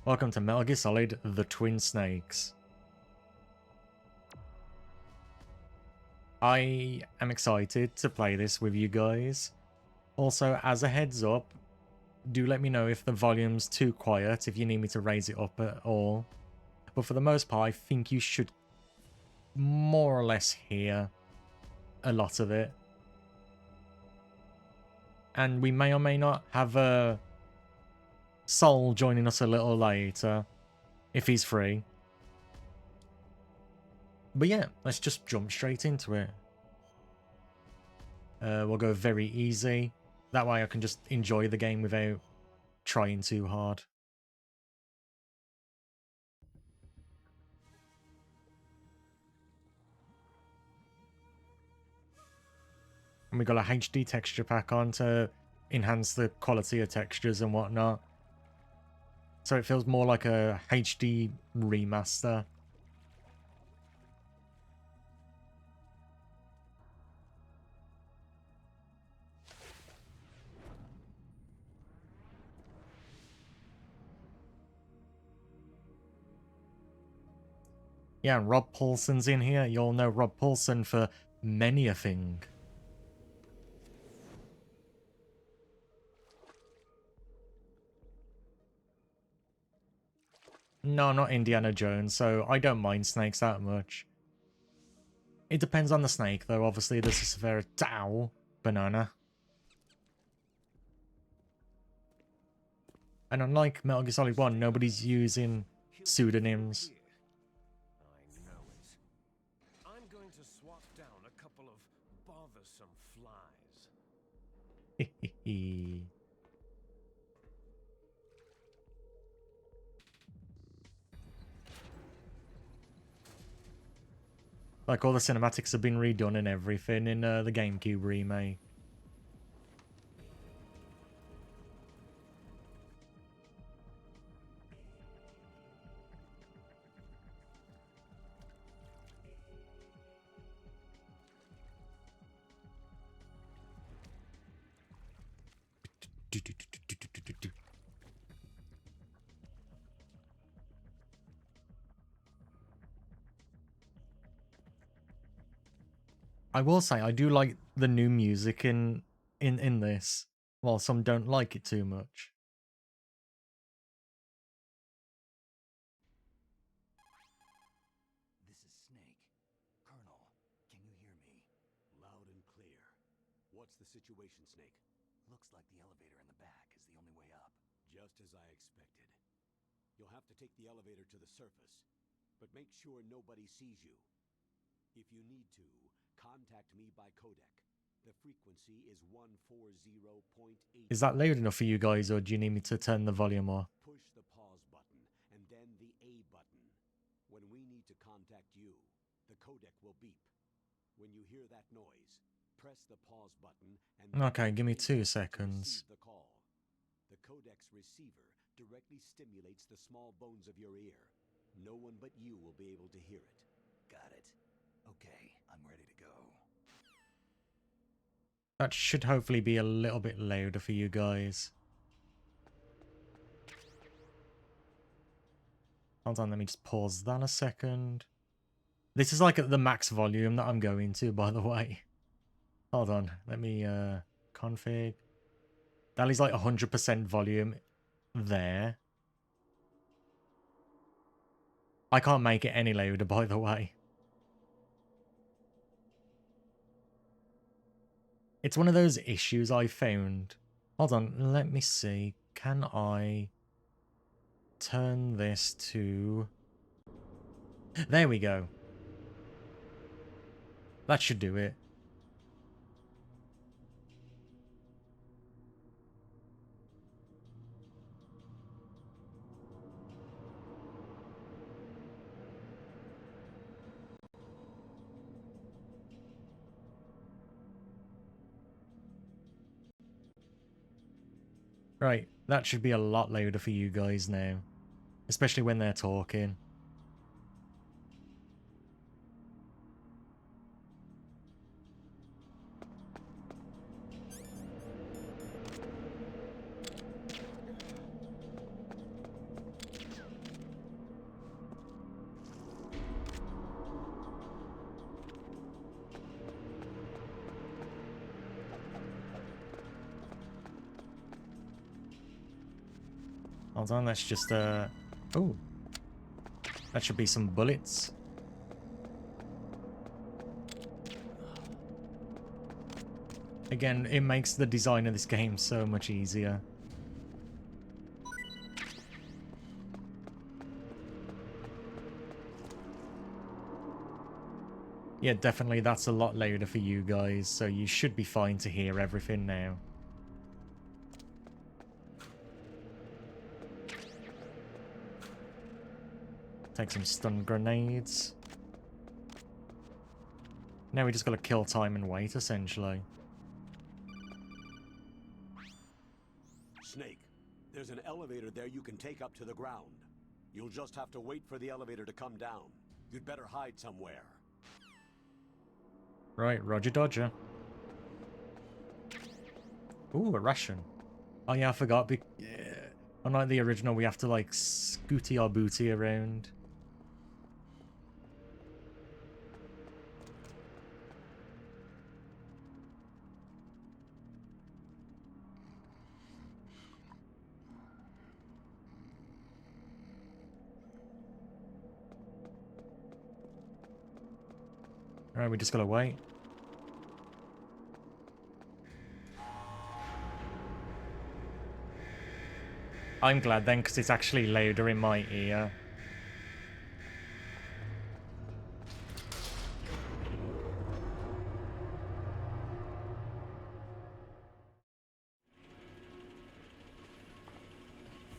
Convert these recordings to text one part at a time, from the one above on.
Welcome to Metal Gear Solid: The Twin Snakes. I am excited to play this with you guys. Also, as a heads up, do let me know if the volume's too quiet, if you need me to raise it up at all. But for the most part, I think you should more or less hear a lot of it. And we may or may not have a Soul joining us a little later, if he's free. But yeah, let's just jump straight into it. We'll go very easy. That way I can just enjoy the game without trying too hard. And we got a HD texture pack on to enhance the quality of textures and whatnot. So it feels more like a HD remaster. Yeah, Rob Paulson's in here. You'll know Rob Paulson for many a thing. No, I'm not Indiana Jones, so I don't mind snakes that much. It depends on the snake, though. Obviously, this is a very Tao banana. And unlike Metal Gear Solid 1, nobody's using pseudonyms. I know it. I'm going to swat down a couple of bothersome flies. Like, all the cinematics have been redone and everything in the GameCube Remake. I will say I do like the new music in this, while some don't like it too much. This is Snake. Colonel, can you hear me? Loud and clear. What's the situation, Snake? Looks like the elevator in the back is the only way up. Just as I expected. You'll have to take the elevator to the surface, but make sure nobody sees you. If you need to, contact me by codec. The frequency is 140.8. Is that loud enough for you guys, or do you need me to turn the volume off? Push the pause button, and then the A button. When we need to contact you, the codec will beep. When you hear that noise, press the pause button and Okay, give me 2 seconds. receive the call. The codec's receiver directly stimulates the small bones of your ear. No one but you will be able to hear it. Got it. Okay, I'm ready to go. That should hopefully be a little bit louder for you guys. Hold on, let me just pause that a second. This is like at the max volume that I'm going to, by the way. Hold on, let me config. That is like 100% volume there. I can't make it any louder, by the way. It's one of those issues I found. Hold on, let me see. Can I turn this to... There we go. That should do it. Right, that should be a lot louder for you guys now. Especially when they're talking. Hold on, let's just, oh. That should be some bullets. Again, it makes the design of this game so much easier. Yeah, definitely that's a lot louder for you guys, so you should be fine to hear everything now. Take some stun grenades. Now we just gotta kill time and wait, essentially. Snake, there's an elevator there you can take up to the ground. You'll just have to wait for the elevator to come down. You'd better hide somewhere. Right, Roger Dodger. Ooh, a ration. Oh yeah, I forgot. Unlike the original, we have to like scooty our booty around. Alright, we just gotta wait. I'm glad then, because it's actually louder in my ear.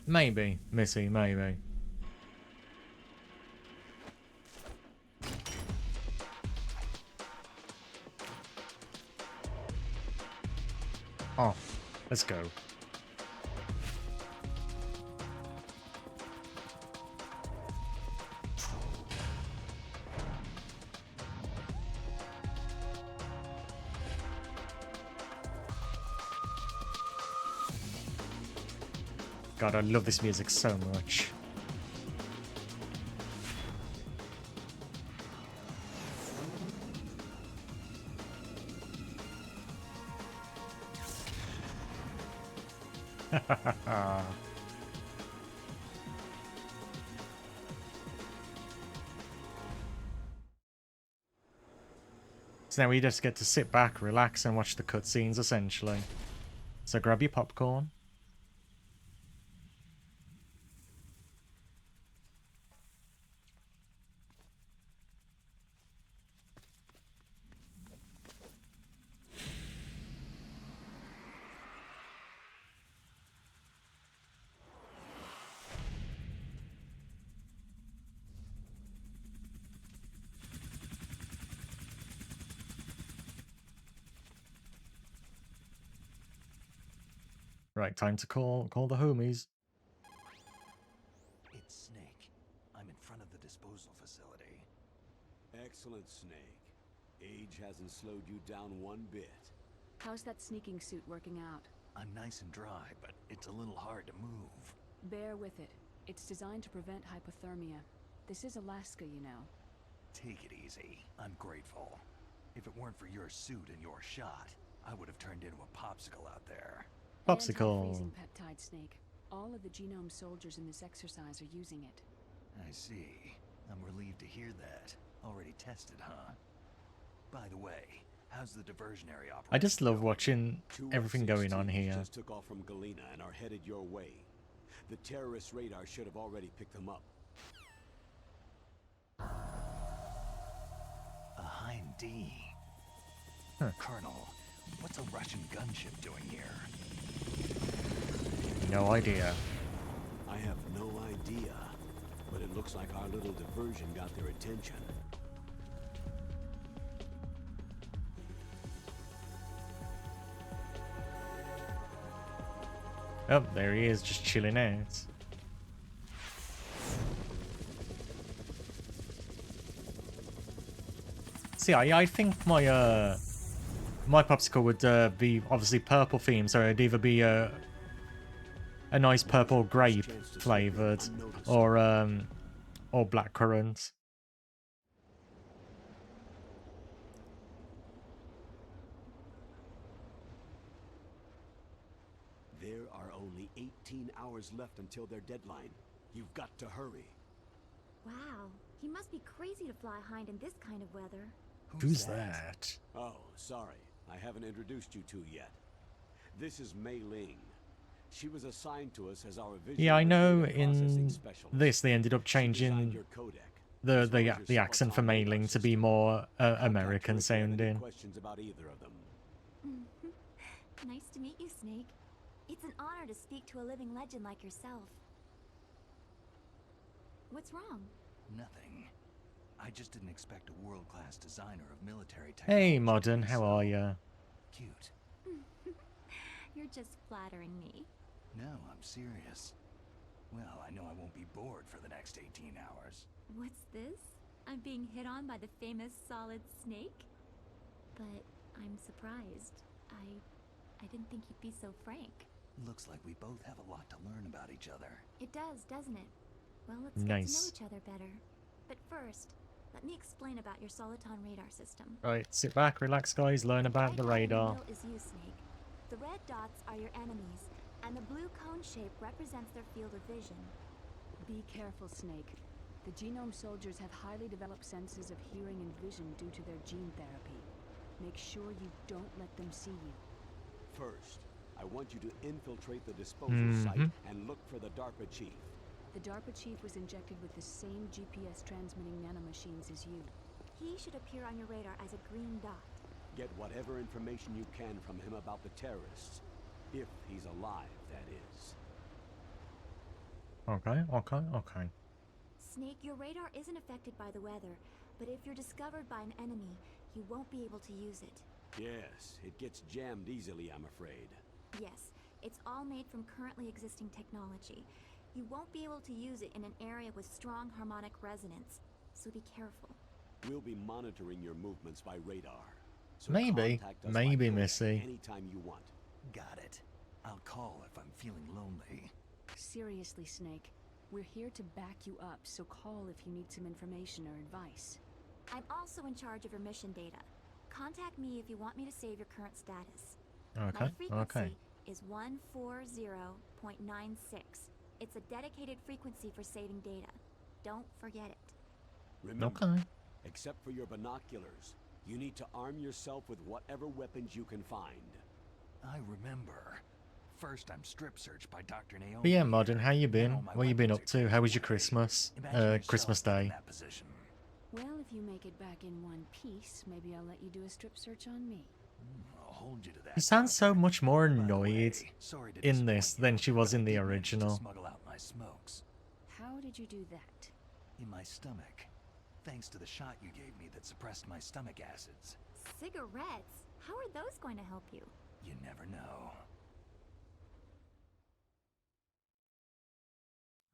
Maybe, Missy, maybe. Oh, let's go. God, I love this music so much. So now we just get to sit back, relax, and watch the cutscenes, essentially. So grab your popcorn. Right, time to call the homies. It's Snake. I'm in front of the disposal facility. Excellent, Snake. Age hasn't slowed you down one bit. How's that sneaking suit working out? I'm nice and dry, but it's a little hard to move. Bear with it. It's designed to prevent hypothermia. This is Alaska, you know. Take it easy. I'm grateful. If it weren't for your suit and your shot, I would have turned into a popsicle out there. Popsicle. Anti-freezing peptide, Snake. All of the genome soldiers in this exercise are using it. I see. I'm relieved to hear that. Already tested, huh? By the way, how's the diversionary operation? I just love watching Two everything going on F-16s here. just took off from Galena and are headed your way. The terrorist radar should have already picked them up. A Hind D. Colonel, what's a Russian gunship doing here? No idea. I have no idea, but it looks like our little diversion got their attention. Oh, there he is, just chilling out. See, I think my my popsicle would be obviously purple themed, so it'd either be a nice purple grape flavored or blackcurrant. There are only 18 hours left until their deadline. You've got to hurry. Wow, he must be crazy to fly Hind in this kind of weather. Who's that? Oh, sorry. I haven't introduced you to yet. This is Mei Ling. She was assigned to us as our visual Yeah, I know data processing in specialist. this they ended up She designed changing your codec, the as well as your the accent for Soliton radar Mailing to be system. more Contact American her if you have any sounding. questions about either of them. Nice to meet you, Snake. It's an honor to speak to a living legend like yourself. What's wrong? Nothing. I just didn't expect a world-class designer of military technology. Hey, to Modern, be how so are ya? Cute. You're just flattering me. No, I'm serious. Well, I know I won't be bored for the next 18 hours. What's this? I'm being hit on by the famous Solid Snake? But I'm surprised. I didn't think you'd be so frank. Looks like we both have a lot to learn about each other. It does, doesn't it? Well, let's Nice. get to know each other better. But first, let me explain about your Soliton radar system. Right, sit back, relax, guys, learn about the Right radar. down the middle is you, Snake. The red dots are your enemies, and the blue cone shape represents their field of vision. Be careful, Snake. The genome soldiers have highly developed senses of hearing and vision due to their gene therapy. Make sure you don't let them see you. First, I want you to infiltrate the disposal site and look for the DARPA chief. The DARPA chief was injected with the same GPS transmitting nanomachines as you. He should appear on your radar as a green dot. Get whatever information you can from him about the terrorists. If he's alive, that is. Okay. Snake, your radar isn't affected by the weather, but if you're discovered by an enemy, you won't be able to use it. Yes, it gets jammed easily, I'm afraid. Yes, it's all made from currently existing technology. You won't be able to use it in an area with strong harmonic resonance, so be careful. We'll be monitoring your movements by radar. So Maybe. contact us Maybe, by phone Missy. anytime you want. Got it. I'll call if I'm feeling lonely. Seriously, Snake. We're here to back you up, so call if you need some information or advice. I'm also in charge of your mission data. Contact me if you want me to save your current status. My Okay. frequency is 140.96. It's a dedicated frequency for saving data. Don't forget it. Remember, Okay. except for your binoculars, you need to arm yourself with whatever weapons you can find. I remember. First, I'm strip searched by Dr. Naomi. But yeah, Modern, how you Then been? all my What you been up weapons are to? How was your taken away. Christmas? Imagine yourself Christmas in Day. that position. Well, if you make it back in one piece, maybe I'll let you do a strip search on me. I'll hold you to that. She sounds so Doctor. much more By the annoyed way, sorry to in this disappoint than you, she was but in I the did manage to original. smuggle out my smokes How did you do that? in my stomach, thanks to the shot you gave me that suppressed my stomach acids. Cigarettes? How are those going to help you? You never know.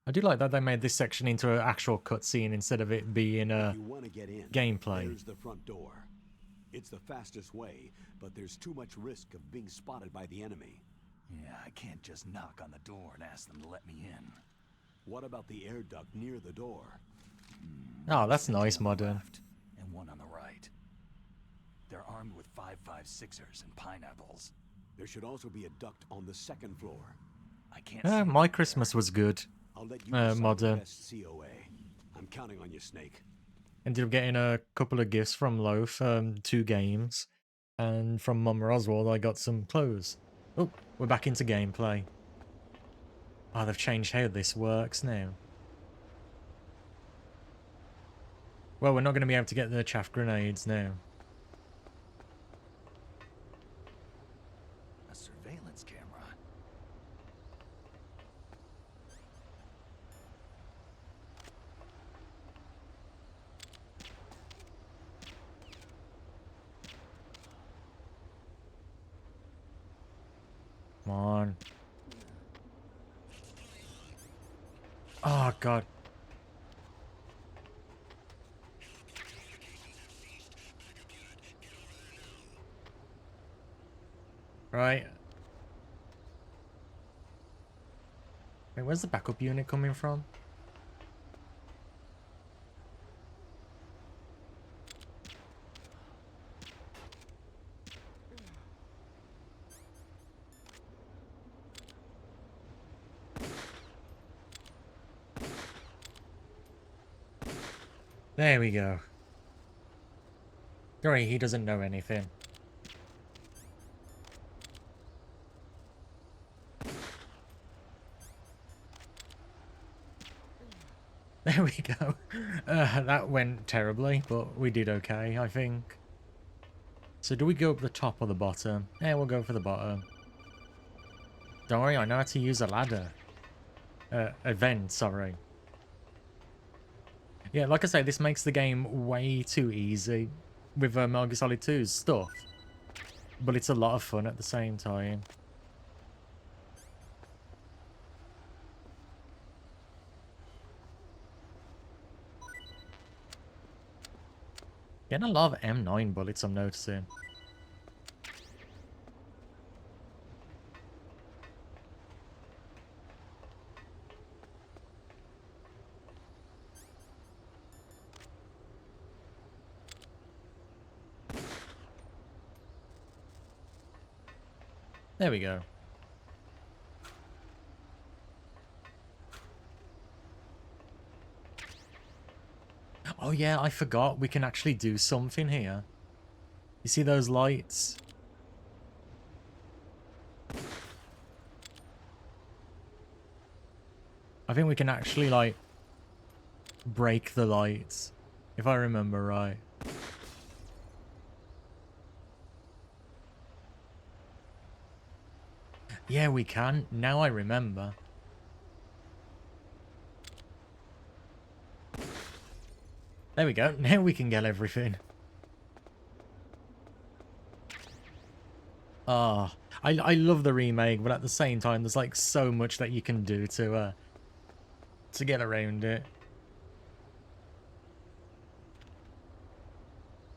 I do like that they made this section into an actual cutscene instead of it being If you want to get in, gameplay. there's the front door. It's the fastest way, but there's too much risk of being spotted by the enemy. Yeah, I can't just knock on the door and ask them to let me in. What about the air duct near the door? Oh, that's There's nice, one on the Modern. left and one on the right. They're armed with 5.56ers and pineapples. There should also be a duct on the second floor. I can't see it My from Christmas here. was good. I'll let you decide Modern. the best COA. I'm counting on you, Snake. Ended up getting a couple of gifts from Loaf, 2 games, and from Mum Roswell I got some clothes. Oh, we're back into gameplay. Oh, they've changed how this works now. Well, we're not going to be able to get the chaff grenades now. A surveillance camera. Come on. Oh, God. Right. Wait, where's the backup unit coming from? There we go. Don't worry, he doesn't know anything. There we go. That went terribly, but we did okay, I think. So do we go up the top or the bottom? Yeah, we'll go for the bottom. Don't worry, I know how to use a ladder. Event, sorry. Yeah, like I say, this makes the game way too easy with Metal Gear Solid 2's stuff. But it's a lot of fun at the same time. Getting a lot of M9 bullets, I'm noticing. There we go. Oh yeah, I forgot we can actually do something here. You see those lights? I think we can actually, like, break the lights, if I remember right. Yeah, we can. Now I remember. There we go. Now we can get everything. Ah, I love the remake, but at the same time, there's like so much that you can do to get around it.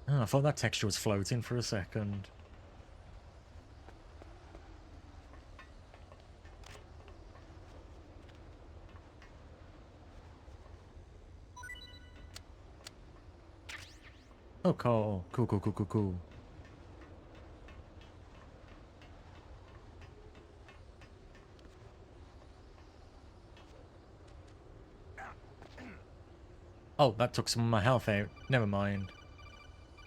Oh, I thought that texture was floating for a second. Oh, cool. Cool, cool, cool, cool, cool. Oh, that took some of my health out. Never mind.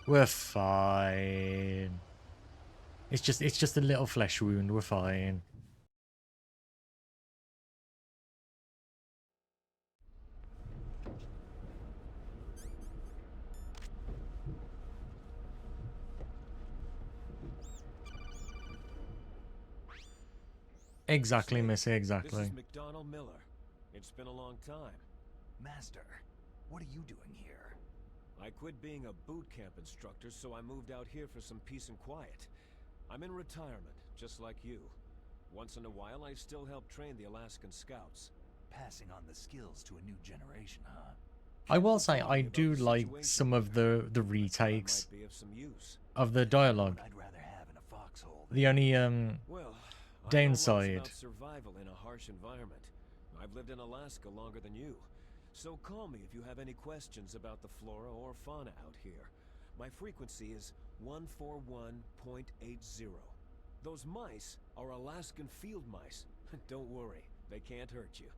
We're fine. It's just a little flesh wound. We're fine. Exactly, Snake, Missy, exactly. This is McDonald Miller. It's been a long time. Master, what are you doing here? I quit being a boot camp instructor, so I moved out here for some peace and quiet. I'm in retirement, just like you. Once in a while, I still help train the Alaskan Scouts. Passing on the skills to a new generation, huh? I will say I do like some of the retakes Might be of some use. of the dialogue. What I'd rather have in a foxhole. The only Well, downside. I know lots about survival in a harsh environment. I've lived in Alaska longer than you. So call me if you have any questions about the flora or fauna out here. My frequency is 141.80. Those mice are Alaskan field mice. Don't worry, they can't hurt you.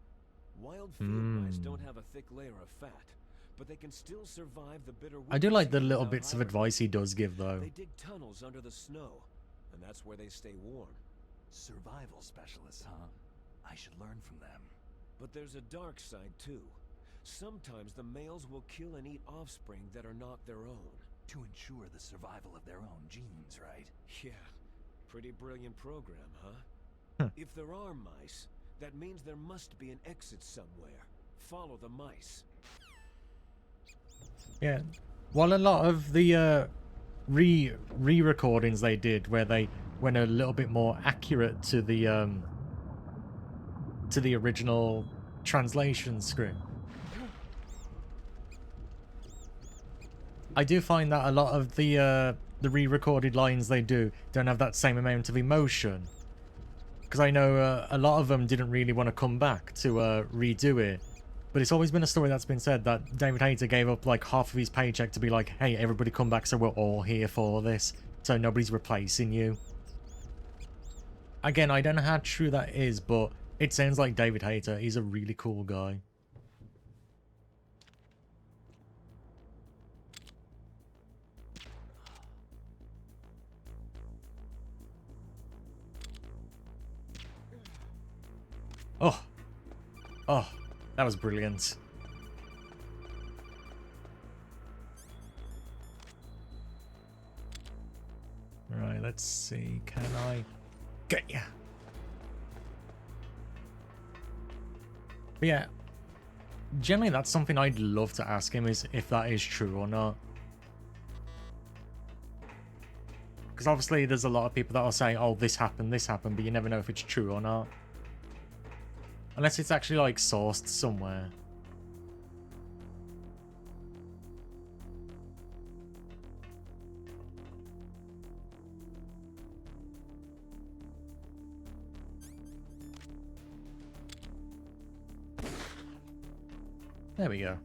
Wild field mice don't have a thick layer of fat, but they can still survive the bitter I do like the winters little without bits of hibernating. advice he does give though. They dig tunnels under the snow, and that's where they stay warm. Survival specialists, huh? I should learn from them. But there's a dark side too. Sometimes the males will kill and eat offspring that are not their own. To ensure the survival of their own genes, right? Yeah, pretty brilliant program, huh? If there are mice, that means there must be an exit somewhere. Follow the mice. Yeah. While a lot of the re-recordings they did where they went a little bit more accurate to the original translation script, I do find that a lot of the re-recorded lines they do don't have that same amount of emotion. Because I know a lot of them didn't really want to come back to redo it. But it's always been a story that's been said that David Hayter gave up like half of his paycheck to be like, hey, everybody come back so we're all here for this. So nobody's replacing you. Again, I don't know how true that is, but it sounds like David Hayter. He's a really cool guy. Oh. Oh, that was brilliant. Right, let's see. Can I get ya? But yeah, generally that's something I'd love to ask him, is if that is true or not. Because obviously there's a lot of people that will say, oh, this happened, but you never know if it's true or not. Unless it's actually like sourced somewhere. There we go.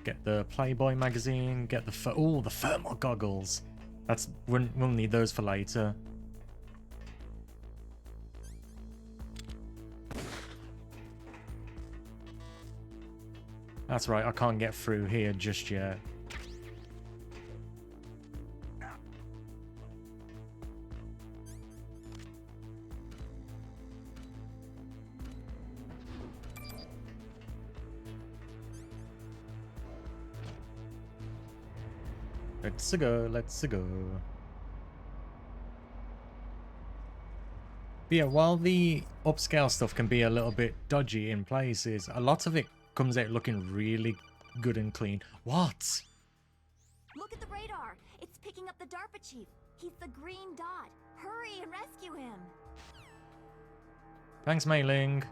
Get the Playboy magazine, get the the thermal goggles. We'll need those for later. That's right, I can't get through here just yet. Let's go, let's go. But yeah, while the upscale stuff can be a little bit dodgy in places, a lot of it comes out looking really good and clean. What? Look at the radar. It's picking up the DARPA chief. He's the green dot. Hurry and rescue him. Thanks, Mei Ling.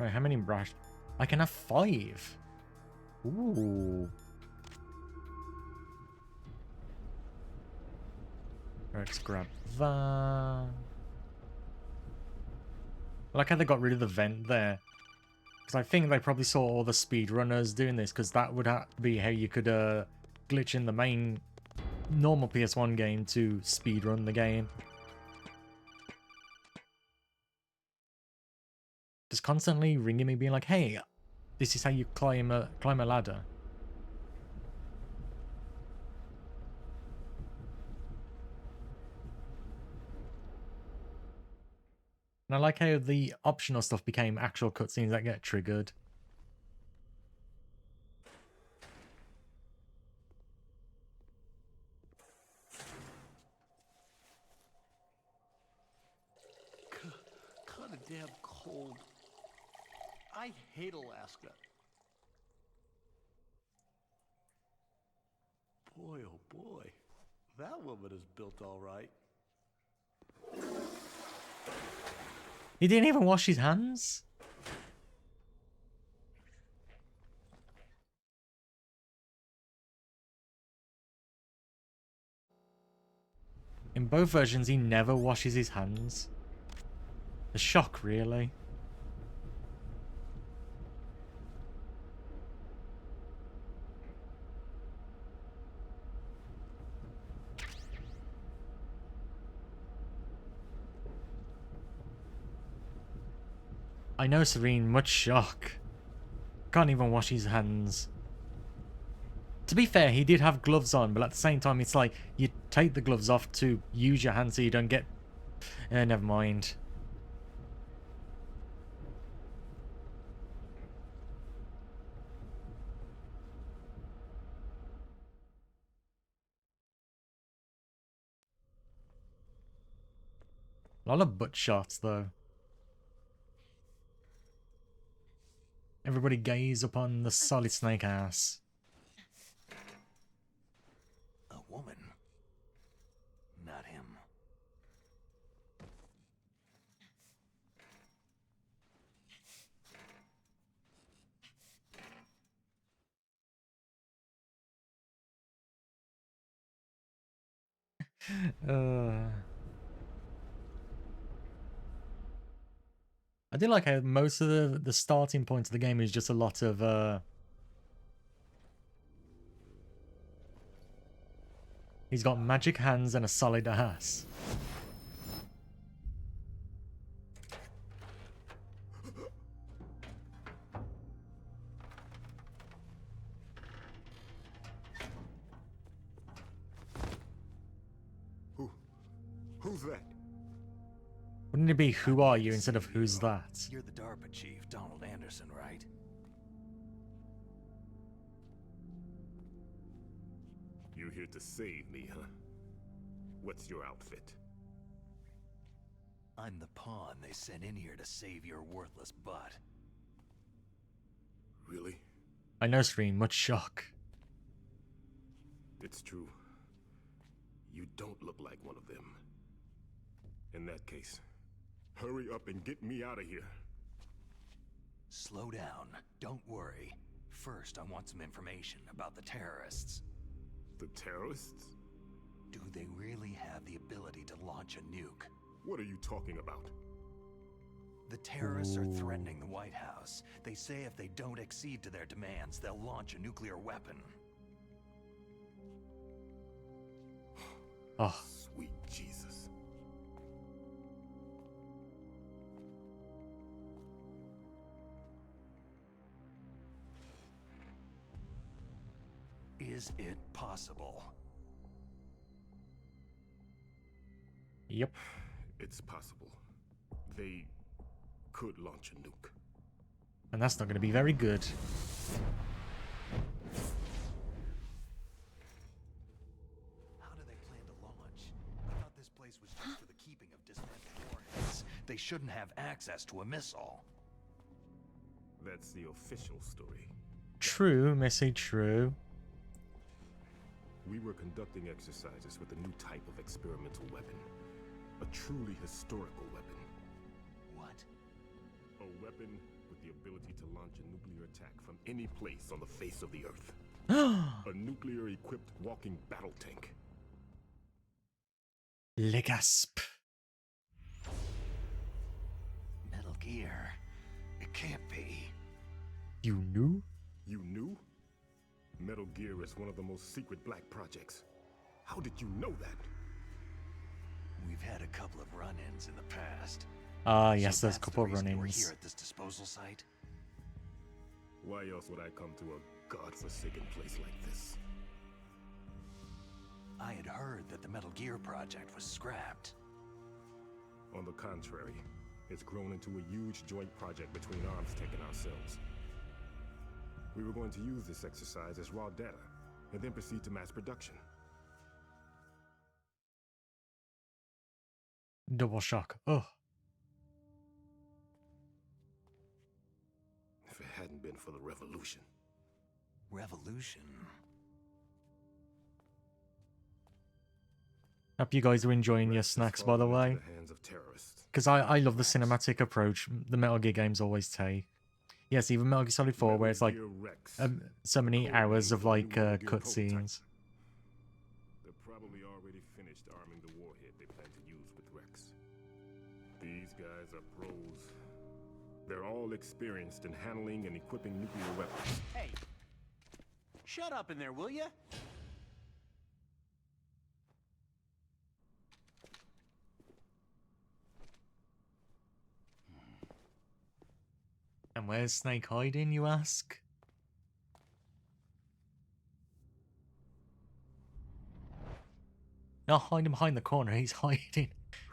Right, how many brush? I can have 5. Ooh. Let's grab that. I like how they got rid of the vent there. Because I think they probably saw all the speedrunners doing this, because that would be how you could glitch in the main normal PS1 game to speedrun the game. Just constantly ringing me being like, hey, this is how you climb a ladder. And I like how the optional stuff became actual cutscenes that get triggered. Kind of damn cold. I hate Alaska. Boy, oh boy. That woman is built all right. He didn't even wash his hands? In both versions, he never washes his hands. The shock, really. I know, Serene, much shock. Can't even wash his hands. To be fair, he did have gloves on, but at the same time, it's like you take the gloves off to use your hands so you don't get... never mind. A lot of butt shots, though. Everybody gaze upon the solid snake ass. A woman. Not him. I do like how most of the starting point of the game is just a lot of he's got magic hands and a solid ass. Who's that? Wouldn't it be who are you instead of who's that? You're the DARPA chief, Donald Anderson, right? You here to save me, huh? What's your outfit? I'm the pawn they sent in here to save your worthless butt. Really? I know, Stream, much shock. It's true. You don't look like one of them. In that case, hurry up and get me out of here. Slow down. Don't worry. First, I want some information about the terrorists. The terrorists? Do they really have the ability to launch a nuke? What are you talking about? The terrorists are threatening the White House. They say if they don't accede to their demands, they'll launch a nuclear weapon. Oh, Sweet Jesus. Is it possible? yep. It's possible. They could launch a nuke. And that's not going to be very good. How do they plan to launch? I thought this place was just for the keeping of dismantled warheads. They shouldn't have access to a missile. That's the official story. True, Missy, true. We were conducting exercises with a new type of experimental weapon. A truly historical weapon. What? A weapon with the ability to launch a nuclear attack from any place on the face of the Earth. A nuclear-equipped walking battle tank. Le gasp. Metal Gear. It can't be. You knew? You knew? Metal Gear is one of the most secret black projects. How did you know that? We've had a couple of run-ins in the past. Ah, yes, So there's a that's couple the of reason you were run-ins. here at this disposal site? Why else would I come to a godforsaken place like this? I had heard that the Metal Gear project was scrapped. On the contrary, it's grown into a huge joint project between ArmsTech and ourselves. We were going to use this exercise as raw data, and then proceed to mass production. Double shock. Oh. If it hadn't been for the revolution. Revolution? Hope you guys are enjoying your Rest has snacks, by the fallen way. into the hands of terrorists. Because I love the cinematic approach the Metal Gear games always take. Yes, even Metal Gear Solid 4, where it's like Metal Gear Rex, so many hours of like Metal Gear cutscenes. They're probably already finished arming the warhead they plan to use with Rex. These guys are pros. They're all experienced in handling and equipping nuclear weapons. Hey, shut up in there, will ya? And where's Snake hiding, you ask? Not hiding behind the corner, he's hiding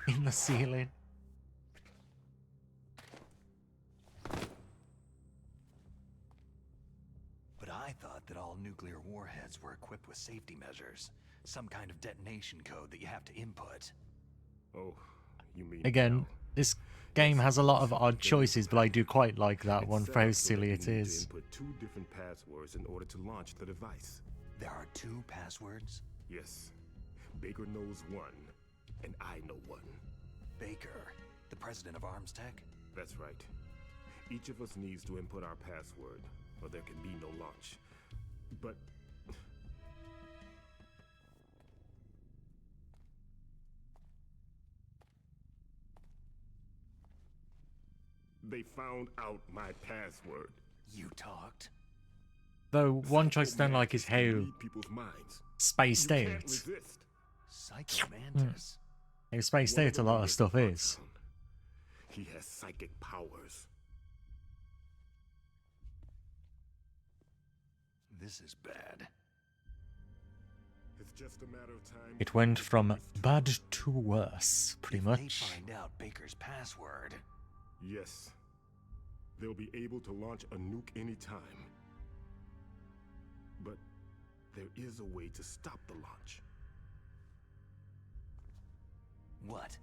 in the ceiling. But I thought that all nuclear warheads were equipped with safety measures. Some kind of detonation code that you have to input. Oh, you mean Again, now. this game has a lot of odd choices, but I do quite like that one for how silly it You need to is. input 2 different passwords in order to launch the device. There are 2 passwords? Yes. Baker knows one, and I know one. Baker, the president of ArmsTech? That's right. Each of us needs to input our password, or there can be no launch. But they found out my password. You talked? Though one choice I don't like is how Read people's minds. spaced You can't out. resist. Psycho Mantis. How spaced One out a them lot of is stuff Bloodhound. is. He has psychic powers. This is bad. It's just a matter of time. It went from bad to worse, pretty If much. they find out Baker's password, Yes. They'll be able to launch a nuke anytime. But there is a way to stop the launch. what?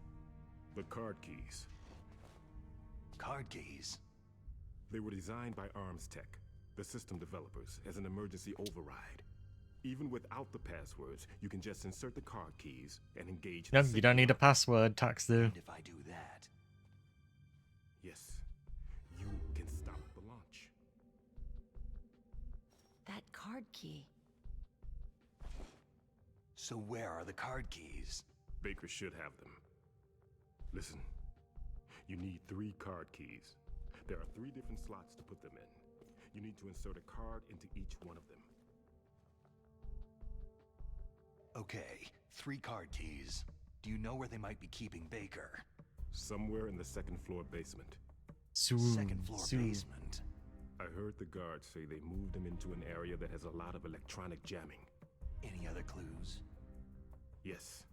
The card keys. Card keys? They were designed by Arms Tech, the system developers, as an emergency override. Even without the passwords, you can just insert the card keys and engage the Yep, you don't need a signal. password, Tax do. And if I do that, Yes, you can stop the launch. That card key. so where are the card keys? Baker should have them. Listen, you need 3 card keys. There are 3 different slots to put them in. You need to insert a card into each one of them. Okay, 3 card keys. Do you know where they might be keeping Baker? Somewhere in the 2nd floor basement. Second floor basement. I heard the guards say they moved him into an area that has a lot of electronic jamming. Any other clues? Yes,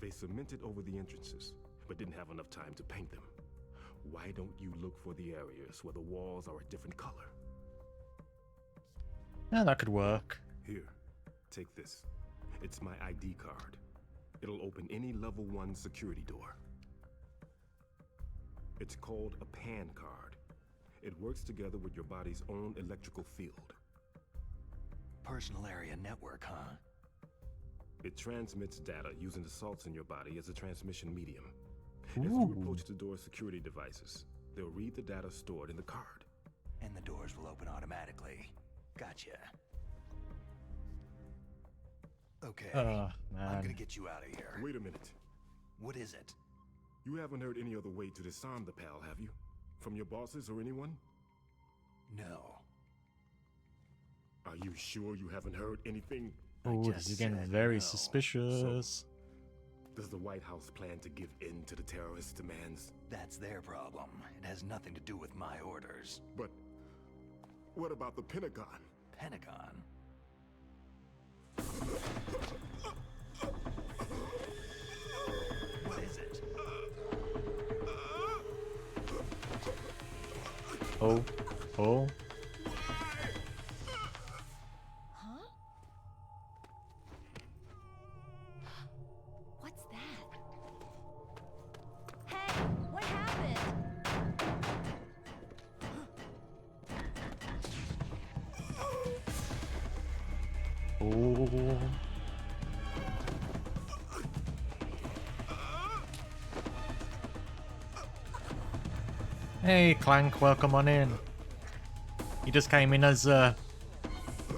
they cemented over the entrances, but didn't have enough time to paint them. Why don't you look for the areas where the walls are a different color? Yeah, that could work. Here, take this. It's my ID card. It'll open any level 1 security door. It's called a PAN card. It works together with your body's own electrical field. Personal area network, huh? It transmits data using the salts in your body as a transmission medium. As you approach the door's security devices, they'll read the data stored in the card. And the doors will open automatically. Gotcha. Okay, Oh, I'm gonna man. get you out of here. Wait a minute. What is it? You haven't heard any other way to disarm the PAL, have you? From your bosses or anyone? No. Are you sure you haven't heard anything? Oh, this just is getting said very no. suspicious. Does the White House plan to give in to the terrorists' demands? That's their problem. It has nothing to do with my orders. But what about the Pentagon? Pentagon? What is it? Oh, oh. Huh? What's that? Hey, what happened? Oh. Hey, Clank, welcome on in. He just came in as the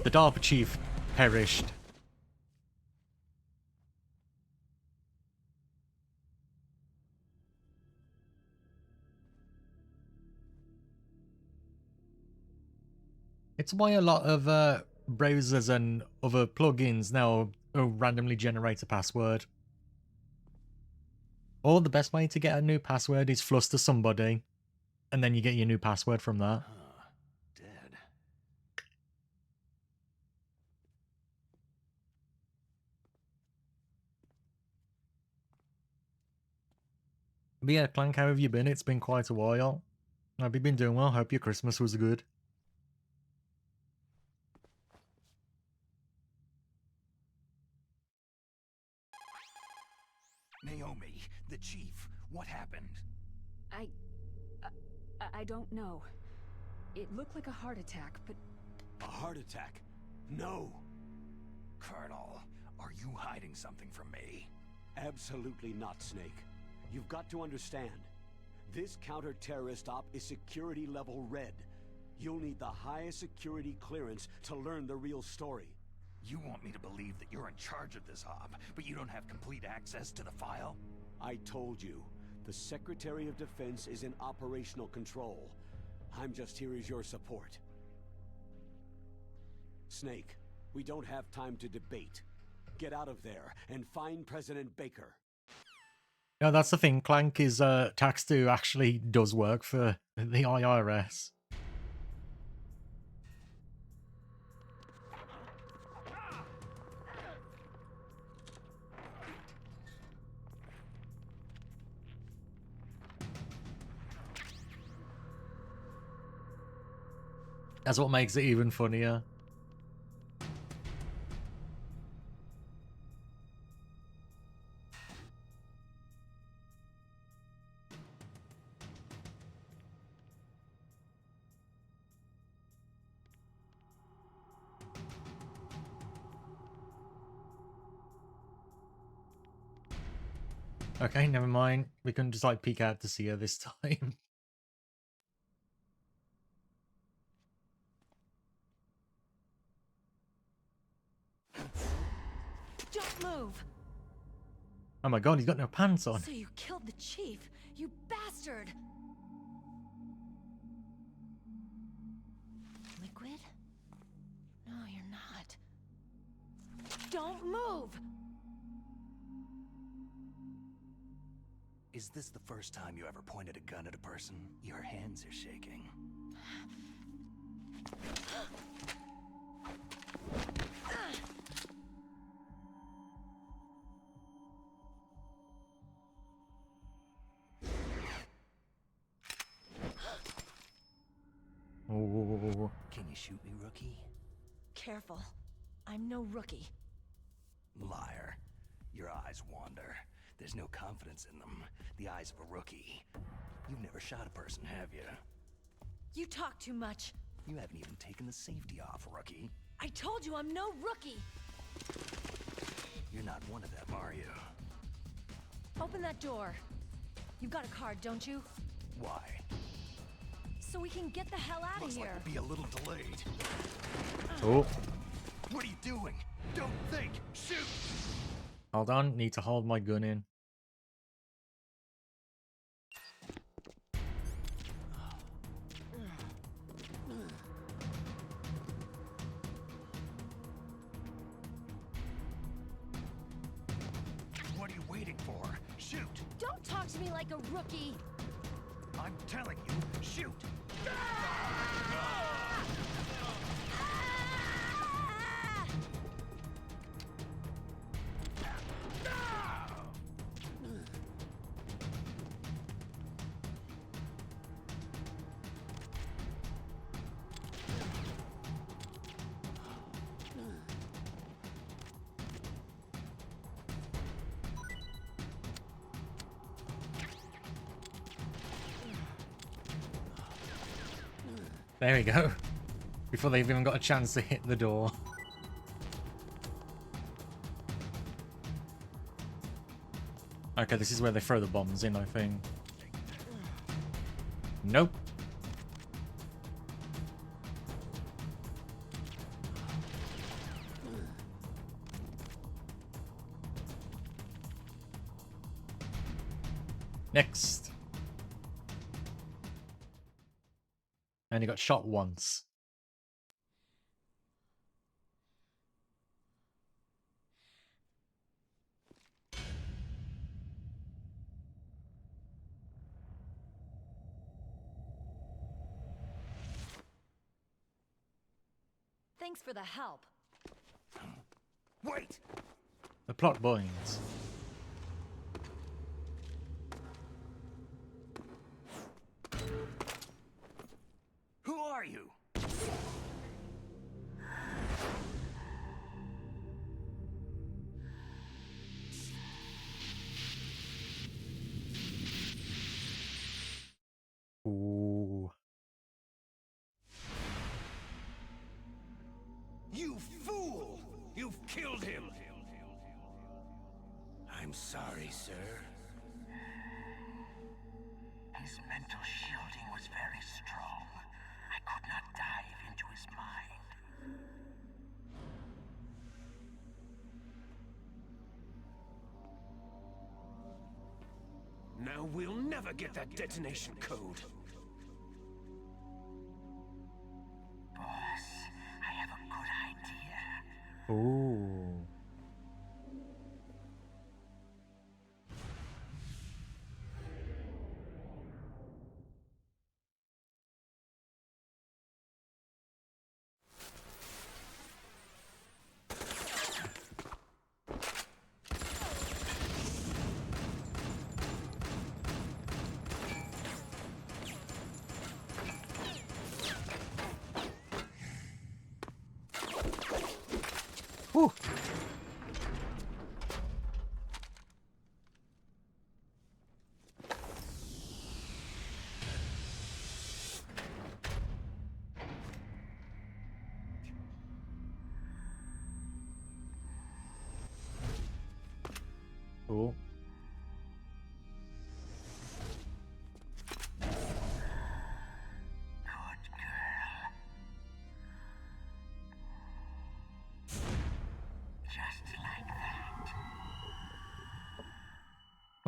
DARPA chief perished. It's why a lot of browsers and other plugins now randomly generate a password. Or the best way to get a new password is fluster somebody, and then you get your new password from that. Huh. Dead. But yeah, Clank, how have you been? It's been quite a while. Have you been doing well? Hope your Christmas was good. Naomi, the chief, what happened? I don't know. It looked like a heart attack, but A heart attack? No. Colonel, are you hiding something from me? Absolutely not, Snake. You've got to understand. This counter-terrorist op is security level red. You'll need the highest security clearance to learn the real story. You want me to believe that you're in charge of this op, but you don't have complete access to the file? I told you, the Secretary of Defense is in operational control. I'm just here as your support. Snake, we don't have time to debate. Get out of there and find President Baker. Yeah, that's the thing. Clank is tax to actually does work for the IRS. That's what makes it even funnier. Okay, never mind. We can just like peek out to see her this time. Don't move! Oh my god, he's got no pants on. So you killed the chief, you bastard! Liquid? No, you're not. Don't move! Is this the first time you ever pointed a gun at a person? Your hands are shaking. Oh. Can you shoot me, rookie? Careful. I'm no rookie. Liar. Your eyes wander. There's no confidence in them. The eyes of a rookie. You've never shot a person, have you? You talk too much. You haven't even taken the safety off, rookie. I told you I'm no rookie! You're not one of them, are you? Open that door. You've got a card, don't you? Why? So we can get the hell out of Looks here. like we'll be a little delayed. Oh. What are you doing? Don't think! Shoot! Hold on, need to hold my gun in. What are you waiting for? Shoot! Don't talk to me like a rookie! I'm telling you, shoot! There we go. Before they've even got a chance to hit the door. Okay, this is where they throw the bombs in, I think. Nope. Next. And he got shot once. Thanks for the help. Wait! The plot binds. Who are you? Ooh. You fool! You've killed him! I'm sorry, sir. His mental shielding was very strong. I could not dive into his mind. Now we'll never get that detonation code. Boss, I have a good idea. Ooh.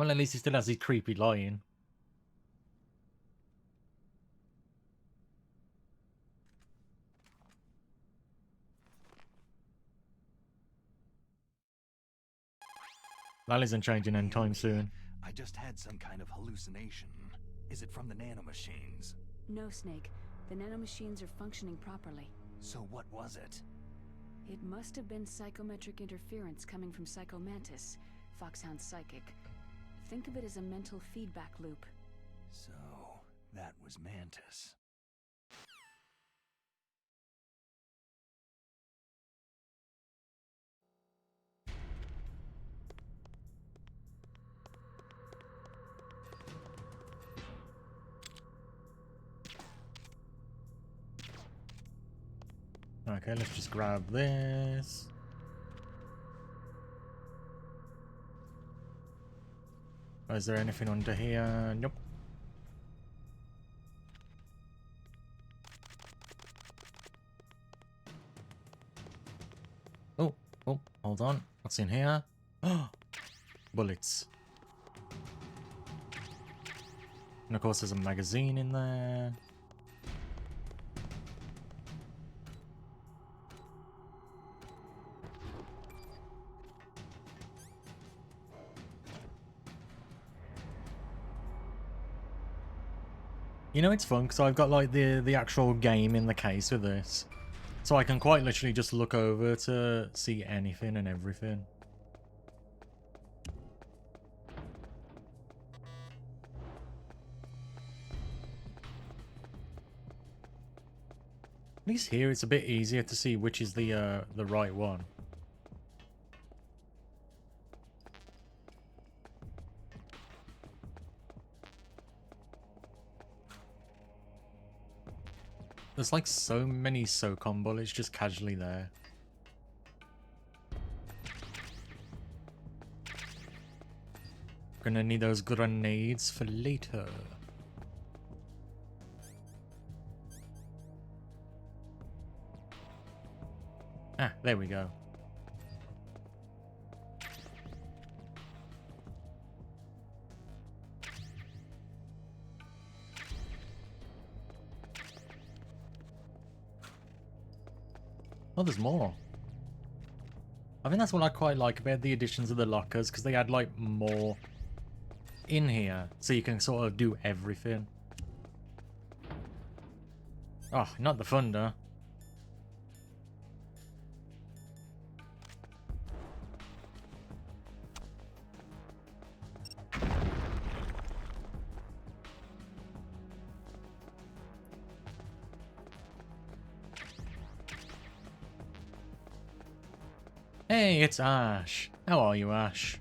Well, at least he still has his creepy line. That isn't changing anytime soon. I just had some kind of hallucination. Is it from the nanomachines? No, Snake. The nanomachines are functioning properly. So what was it? It must have been psychometric interference coming from Psychomantis, Foxhound's psychic. Think of it as a mental feedback loop. So, that was Mantis. Okay, let's just grab this. Oh, is there anything under here? Nope. Oh, hold on. What's in here? Oh, bullets. And of course there's a magazine in there. You know, it's fun because I've got like the actual game in the case with this. So I can quite literally just look over to see anything and everything. At least here it's a bit easier to see which is the right one. There's like so many SOCOM bullets just casually there. Gonna need those grenades for later. Ah, there we go. Oh, there's more. I think that's what I quite like about the additions of the lockers, because they add like more in here, so you can sort of do everything. Oh, not the thunder. Hey, it's Ash. How are you, Ash?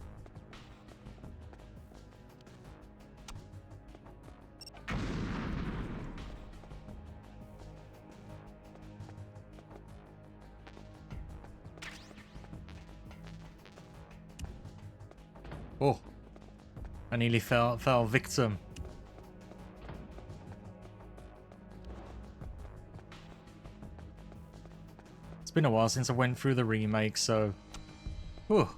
Oh, I nearly fell victim. It's been a while since I went through the remake, so... Whew.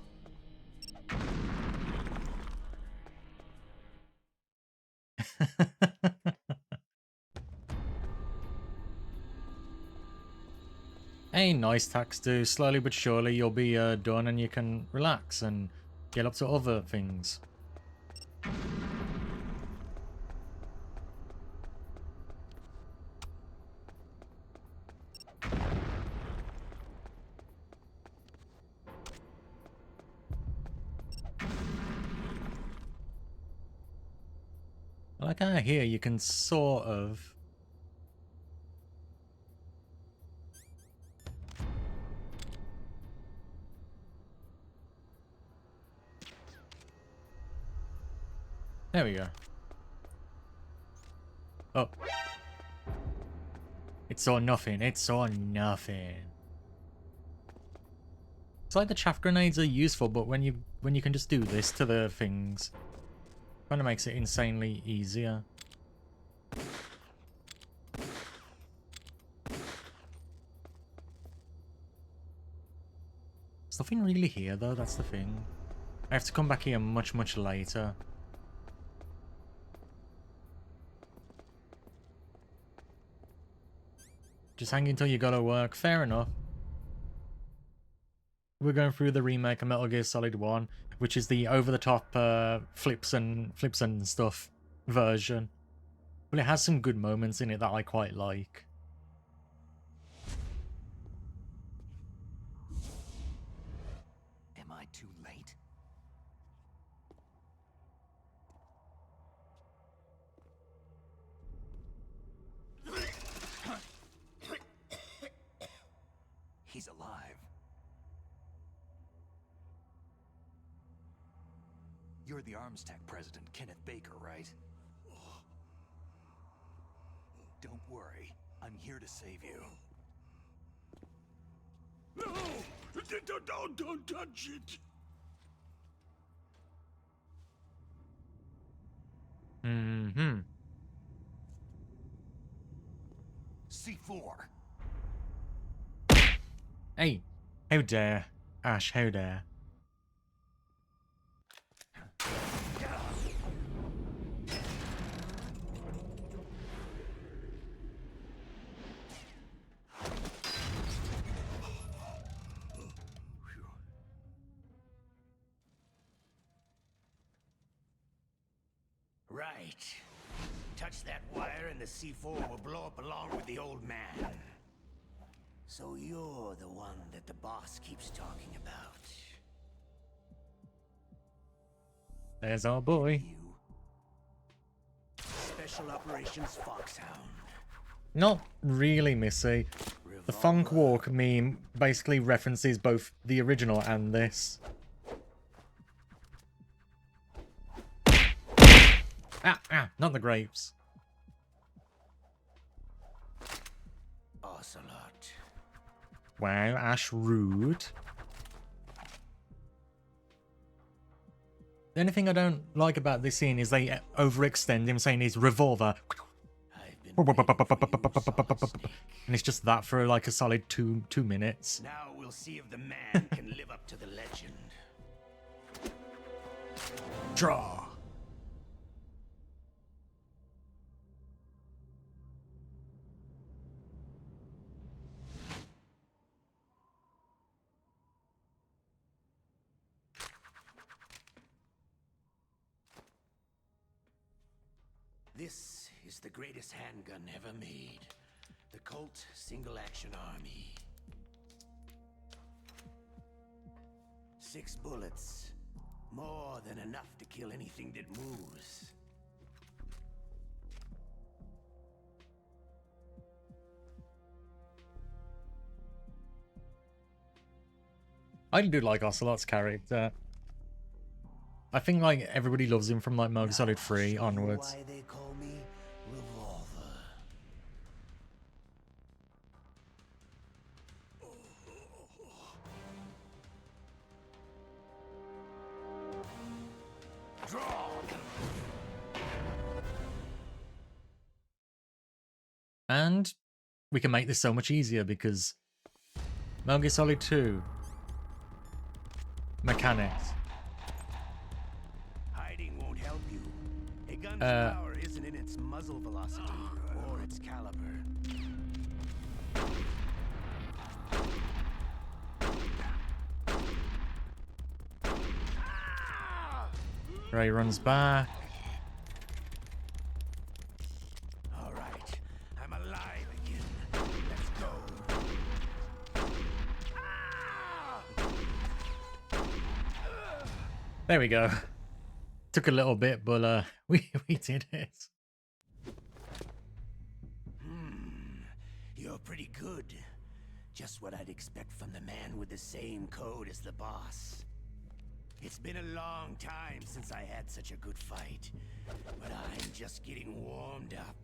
Hey, nice tax do. Slowly but surely you'll be done and you can relax and get up to other things. I like how here you can sort of... There we go. Oh. It saw nothing. It saw nothing. It's like the chaff grenades are useful, but when you can just do this to the things, kind of makes it insanely easier. There's nothing really here though, that's the thing. I have to come back here much later. Just hang until you gotta work. Fair enough. We're going through the remake of Metal Gear Solid 1, which is the over-the-top flips and stuff version. But it has some good moments in it that I quite like. Am I too late? He's alive. You're the Arms Tech president, Kenneth Baker, right? Don't worry. I'm here to save you. No! Don't touch it! Mm-hmm. C4. Hey, how dare. Ash, how dare. Right. Touch that wire and the C4 will blow up along with the old man. So you're the one that the boss keeps talking about. There's our boy. You. Special Operations Foxhound. Not really, Missy. The Funk Walk meme basically references both the original and this. Ah, not the grapes. Ocelot. Wow, Ash rude. The only thing I don't like about this scene is they overextend him saying he's revolver. And it's just that for like a solid two minutes. Now we'll see if the man can live up to the legend. Draw. This is the greatest handgun ever made. The Colt Single Action Army. 6 bullets. More than enough to kill anything that moves. I do like Ocelot's character. I think like everybody loves him from like Metal Gear Solid 3 onwards. Why they call me Revolver. Draw. And we can make this so much easier because Metal Gear Solid 2 mechanics. Hiding won't help you. A gun's power isn't in its muzzle velocity or its caliber. Ray runs back. All right, I'm alive again. Let's go. There we go. Took a little bit, but we did it. You're pretty good. Just what I'd expect from the man with the same code as the boss. It's been a long time since I had such a good fight, but I'm just getting warmed up.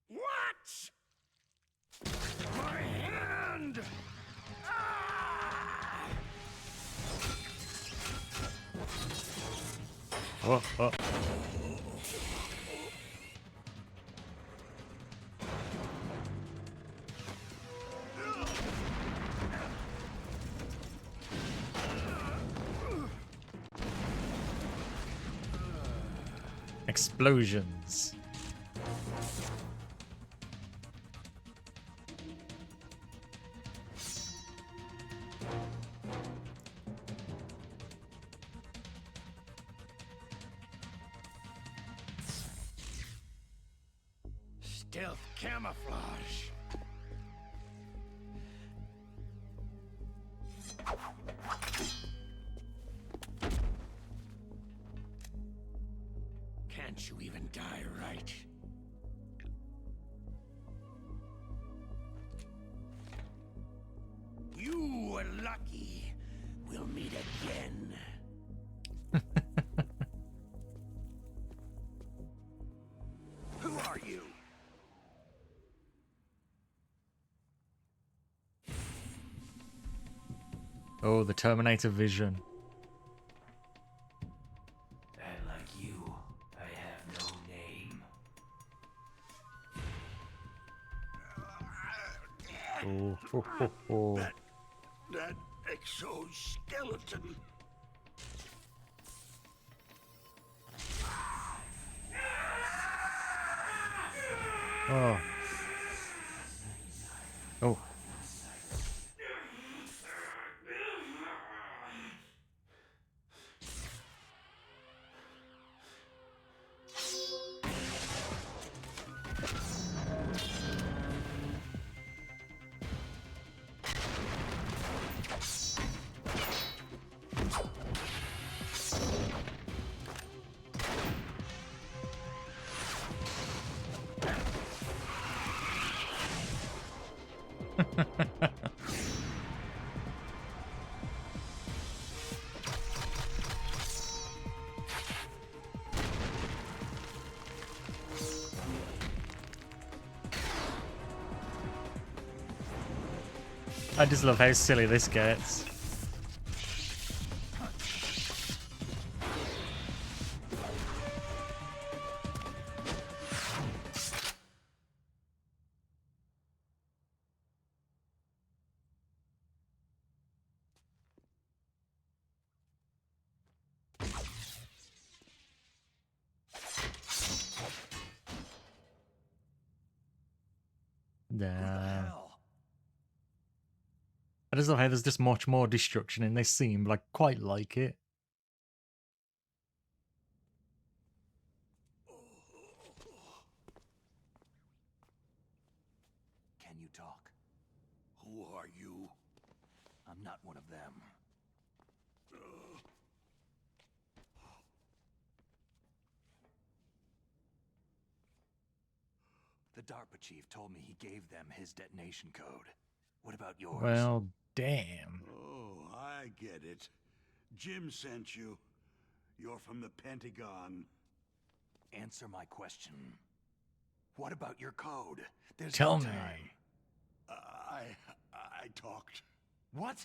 What? My hand! Oh. Explosions. Stealth camouflage. Can't you even die right? You were lucky. We'll meet again. Who are you? Oh, the Terminator vision. And like you, I have no name. Oh, ho, ho, ho. That exoskeleton. Oh. Oh. I just love how silly this gets. Damn. I just love how there's just much more destruction in this scene, but I quite like it. Can you talk? Who are you? I'm not one of them. The DARPA chief told me he gave them his detonation code. What about yours? Well, damn. Oh, I get it. Jim sent you. You're from the Pentagon. Answer my question. What about your code? There's Tell no me. time. I talked. What?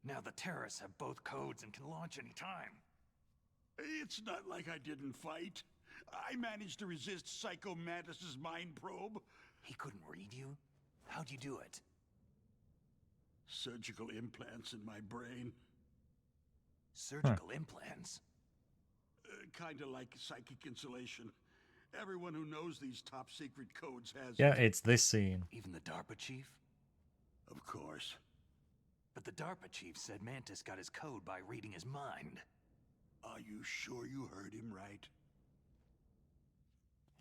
Now the terrorists have both codes and can launch any time. It's not like I didn't fight. I managed to resist Psycho Mantis's mind probe. He couldn't read you? How'd you do it? Surgical implants in my brain. Surgical implants? Kinda like psychic insulation. Everyone who knows these top secret codes has Yeah, it. it's this scene. Even the DARPA chief? Of course. But the DARPA chief said Mantis got his code by reading his mind. Are you sure you heard him right?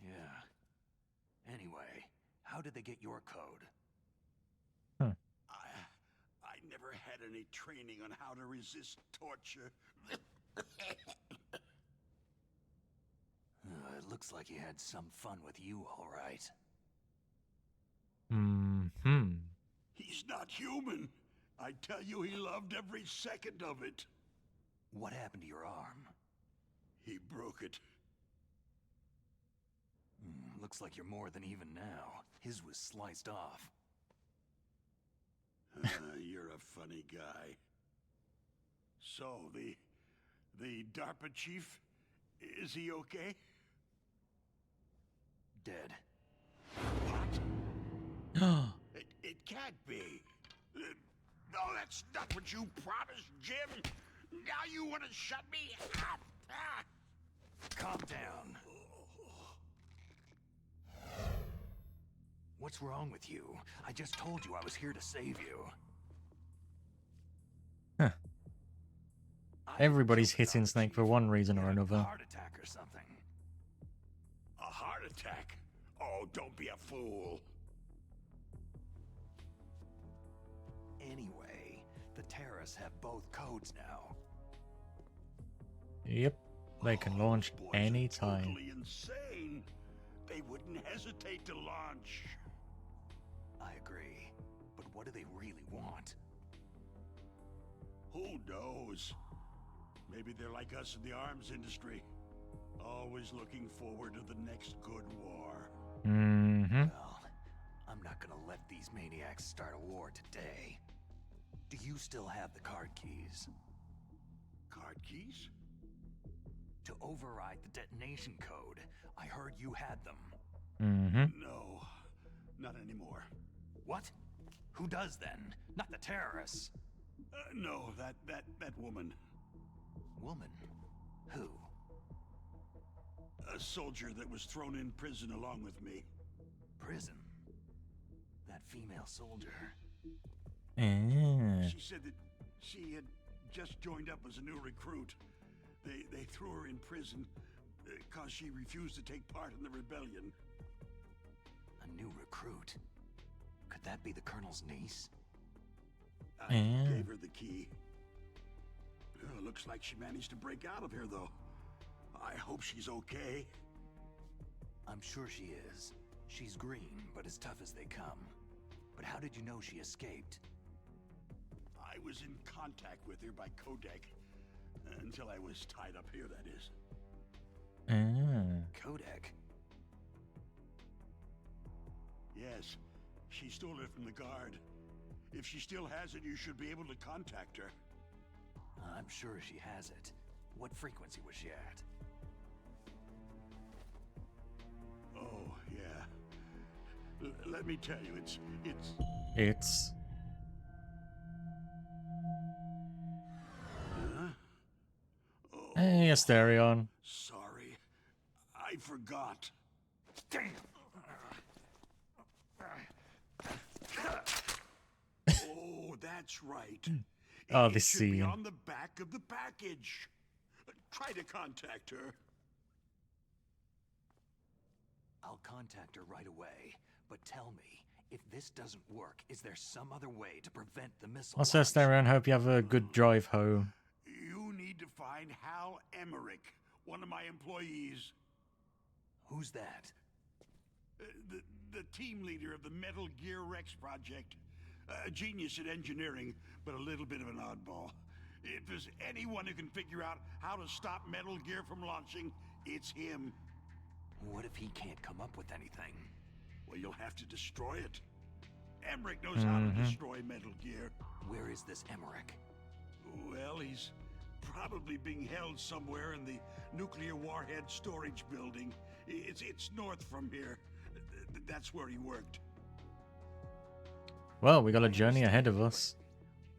Yeah. Anyway, how did they get your code? I never had any training on how to resist torture. It looks like he had some fun with you, all right. Mm-hmm. He's not human. I tell you, he loved every second of it. What happened to your arm? He broke it. Looks like you're more than even now. His was sliced off. You're a funny guy. So, the DARPA chief, is he okay? Dead. What? It can't be. No, that's not what you promised, Jim. Now you want to shut me up. Calm down. What's wrong with you? I just told you I was here to save you. Huh. Everybody's hitting Snake for one reason or another. Heart attack or something. A heart attack? Oh, don't be a fool. Anyway, the terrorists have both codes now. Yep, they can launch Boys are anytime. Totally insane. They wouldn't hesitate to launch. I agree. But what do they really want? Who knows? Maybe they're like us in the arms industry. Always looking forward to the next good war. Mm-hmm. Well, I'm not gonna let these maniacs start a war today. Do you still have the card keys? Card keys? To override the detonation code. I heard you had them. Mm-hmm. No, not anymore. What? Who does then? Not the terrorists. No, that woman. Woman? Who? A soldier that was thrown in prison along with me. Prison? That female soldier. She said that she had just joined up as a new recruit. They threw her in prison because she refused to take part in the rebellion. A new recruit? Could that be the Colonel's niece? I gave her the key. Looks like she managed to break out of here, though. I hope she's okay. I'm sure she is. She's green, but as tough as they come. But how did you know she escaped? I was in contact with her by codec. Until I was tied up here, that is. Codec? Yes, she stole it from the guard. If she still has it, you should be able to contact her. I'm sure she has it. What frequency was she at? Oh, yeah. Let me tell you, it's... Huh? Oh, Hey, Asterion. sorry. I forgot. Damn! Oh, that's right. Oh, It this should be scene. on the back of the package. Try to contact her. I'll contact her right away. But tell me, if this doesn't work, is there some other way to prevent the missile Also, launch? Asterion, hope you have a good drive home. You need to find Hal Emmerich, one of my employees. Who's that? The team leader of the Metal Gear Rex project. A genius at engineering, but a little bit of an oddball. If there's anyone who can figure out how to stop Metal Gear from launching, it's him. What if he can't come up with anything? Well, you'll have to destroy it. Emmerich knows how to destroy Metal Gear. Where is this Emmerich? Well, he's probably being held somewhere in the nuclear warhead storage building. It's north from here. That's where he worked. Well, we got a journey ahead of us.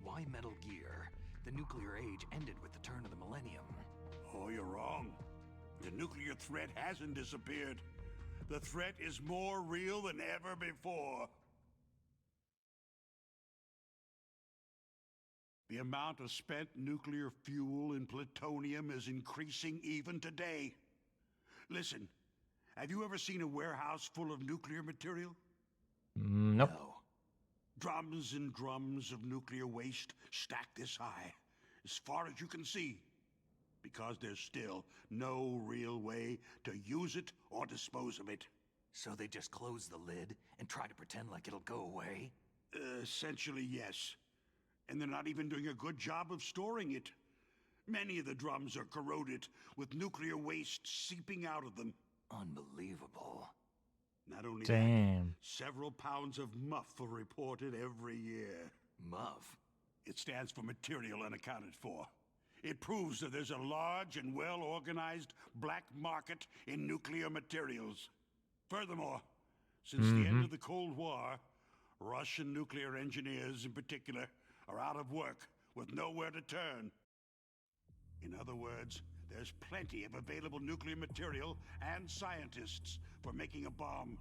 Why Metal Gear? The nuclear age ended with the turn of the millennium. Oh, you're wrong. The nuclear threat hasn't disappeared. The threat is more real than ever before. The amount of spent nuclear fuel and plutonium is increasing even today. Listen, have you ever seen a warehouse full of nuclear material? Nope. No. Drums and drums of nuclear waste stacked this high, as far as you can see, because there's still no real way to use it or dispose of it. So they just close the lid and try to pretend like it'll go away? Essentially, yes. And they're not even doing a good job of storing it. Many of the drums are corroded, with nuclear waste seeping out of them. Unbelievable. Not only that, Damn. several pounds of muff are reported every year. Muff? It stands for material unaccounted for. It proves that there's a large and well-organized black market in nuclear materials. Furthermore, since the end of the Cold War, Russian nuclear engineers in particular are out of work with nowhere to turn. In other words, There's plenty of available nuclear material and scientists for making a bomb.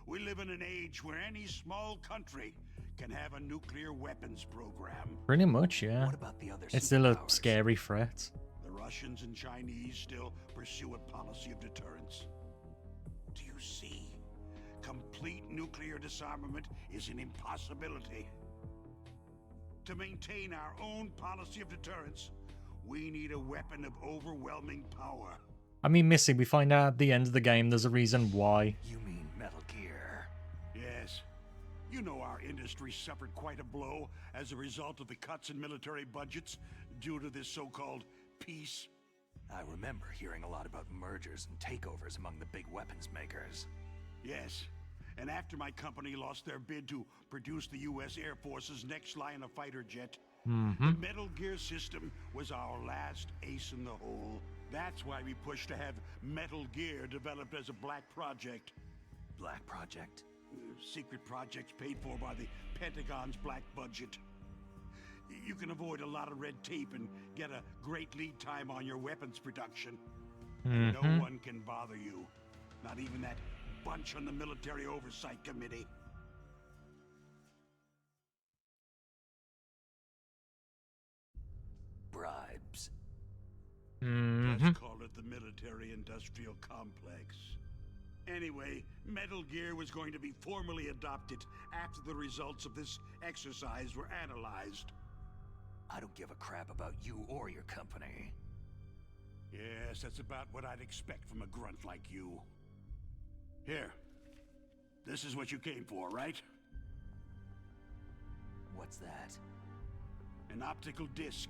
We live in an age where any small country can have a nuclear weapons program. Pretty much, yeah. What about the other It's still a superpowers? scary threat. The Russians and Chinese still pursue a policy of deterrence. Do you see? Complete nuclear disarmament is an impossibility. To maintain our own policy of deterrence, we need a weapon of overwhelming power. I mean, Missy, we find out at the end of the game there's a reason why. You mean Metal Gear? Yes. You know our industry suffered quite a blow as a result of the cuts in military budgets due to this so-called peace. I remember hearing a lot about mergers and takeovers among the big weapons makers. Yes. And after my company lost their bid to produce the U.S. Air Force's next line of fighter jet, the Metal Gear system was our last ace in the hole. That's why we pushed to have Metal Gear developed as a black project. Black Project? Secret projects paid for by the Pentagon's black budget. You can avoid a lot of red tape and get a great lead time on your weapons production. And no one can bother you. Not even that bunch on the Military Oversight Committee. Bribes. Let's call it the military-industrial complex. Anyway, Metal Gear was going to be formally adopted after the results of this exercise were analyzed. I don't give a crap about you or your company. Yes, that's about what I'd expect from a grunt like you. Here. This is what you came for, right? What's that? An optical disc.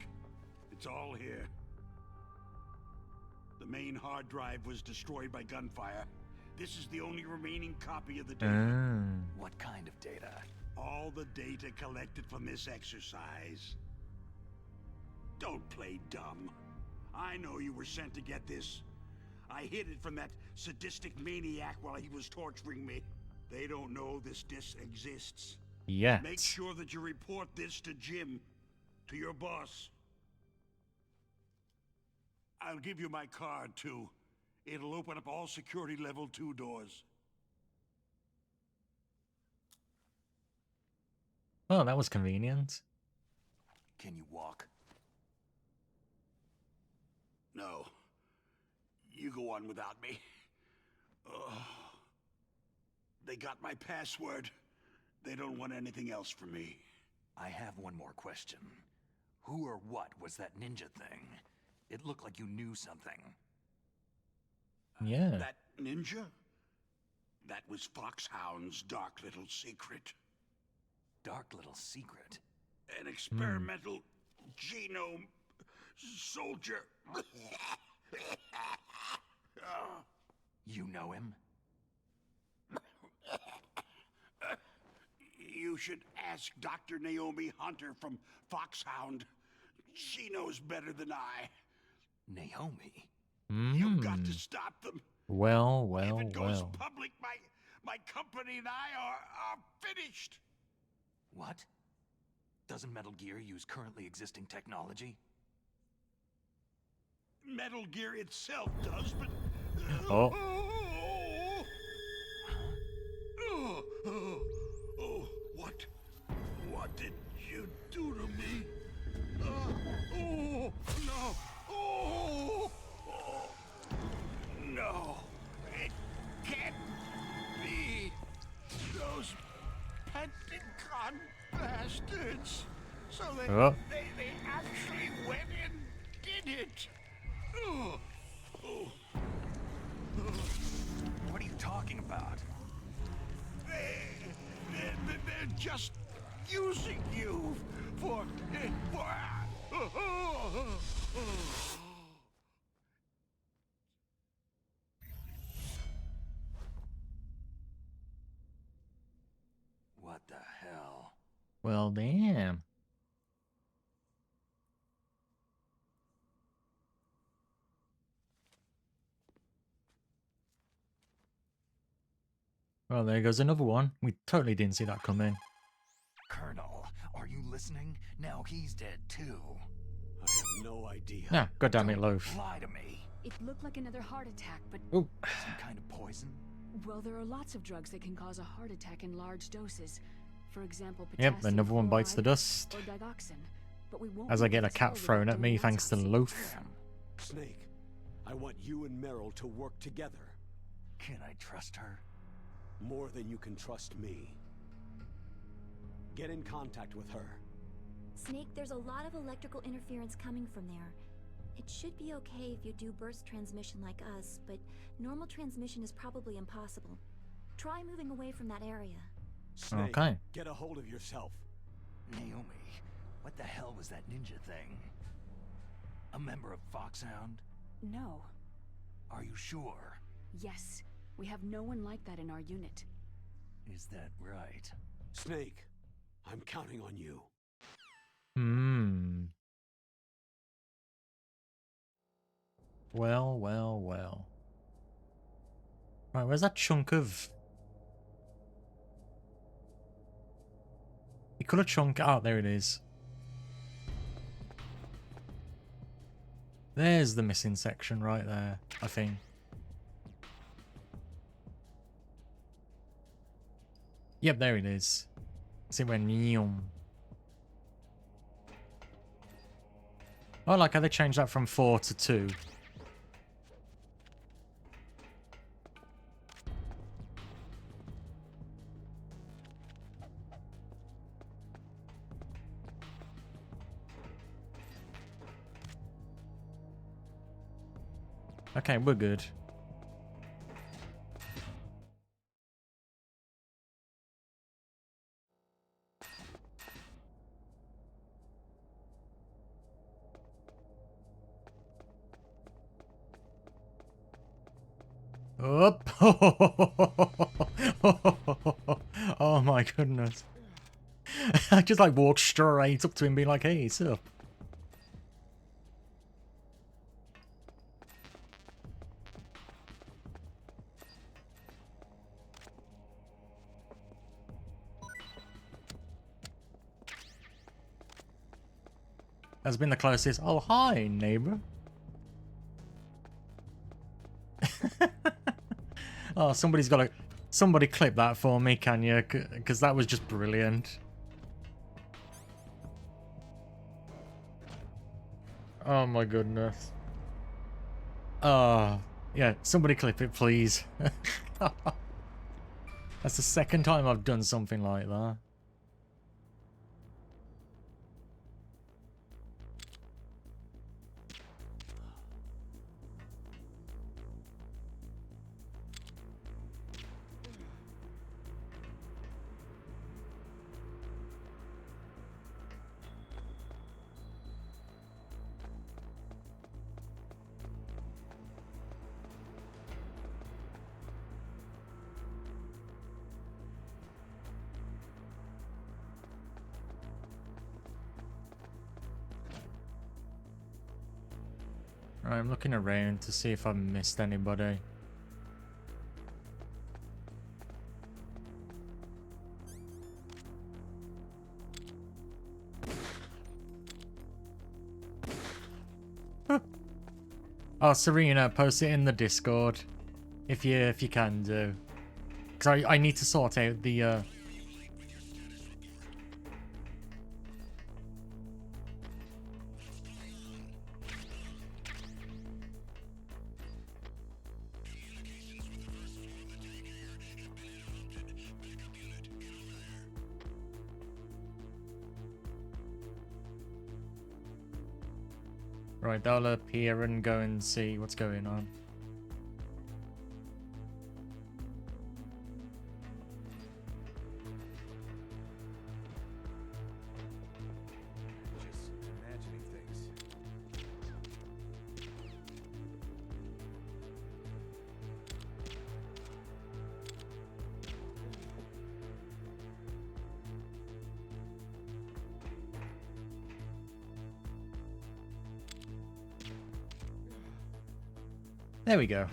It's all here. The main hard drive was destroyed by gunfire. This is the only remaining copy of the data. What kind of data? All the data collected from this exercise. Don't play dumb. I know you were sent to get this. I hid it from that sadistic maniac while he was torturing me. They don't know this disc exists. Yes. Make sure that you report this to Jim, to your boss. I'll give you my card, too. It'll open up all security level 2 doors. Oh, that was convenient. Can you walk? No. You go on without me. They got my password. They don't want anything else from me. I have one more question. Who or what was that ninja thing? It looked like you knew something. Yeah. That ninja? That was Foxhound's dark little secret. Dark little secret? An experimental genome soldier. You know him? You should ask Dr. Naomi Hunter from Foxhound. She knows better than I. Naomi? You've got to stop them. Well, If it goes public, my company and I are finished. What? Doesn't Metal Gear use currently existing technology? Metal Gear itself does, but... What did you do to me? No. It can't be. Those Pentagon bastards. So they actually went and did it. What are you talking about? They're just using you for... What the hell? Well, damn. Well, there goes another one. We totally didn't see that coming. Colonel, are you listening? Now he's dead too. I have no idea. Yeah, goddamn it, Loaf. Lie to me. It looked like another heart attack, but... Ooh. Some kind of poison? Well, there are lots of drugs that can cause a heart attack in large doses. For example, Yep, potassium another one bites the chloride dust. or digoxin. But we won't As I be get able a to cat tell thrown without at me doing an thanks to autopsy. Loaf. Snake, I want you and Meryl to work together. Can I trust her? More than you can trust me. Get in contact with her. Snake, there's a lot of electrical interference coming from there. It should be okay if you do burst transmission like us, but normal transmission is probably impossible. Try moving away from that area. Snake, Okay. get a hold of yourself. Naomi, what the hell was that ninja thing? A member of Foxhound? No. Are you sure? Yes. We have no one like that in our unit. Is that right? Snake, I'm counting on you. Hmm. Well, well, well. Right, where's that chunk of... You could have chunk... Oh, there it is. There's the missing section right there, I think. Yep, there it is. See when yum. Oh, like how they changed that from 4 to 2. Okay, we're good. Up! Oh my goodness. I just like walked straight up to him being like, hey, it's up. That's been the closest. Oh, hi, neighbor. Oh, somebody's got to... Somebody clip that for me, can you? Because that was just brilliant. Oh my goodness. Yeah, somebody clip it, please. That's the second time I've done something like that. Right, I'm looking around to see if I've missed anybody. Huh. Oh, Serena, post it in the Discord if you can do. Cause I need to sort out the Right, they'll appear and go and see what's going on. Just imagining things. There we go.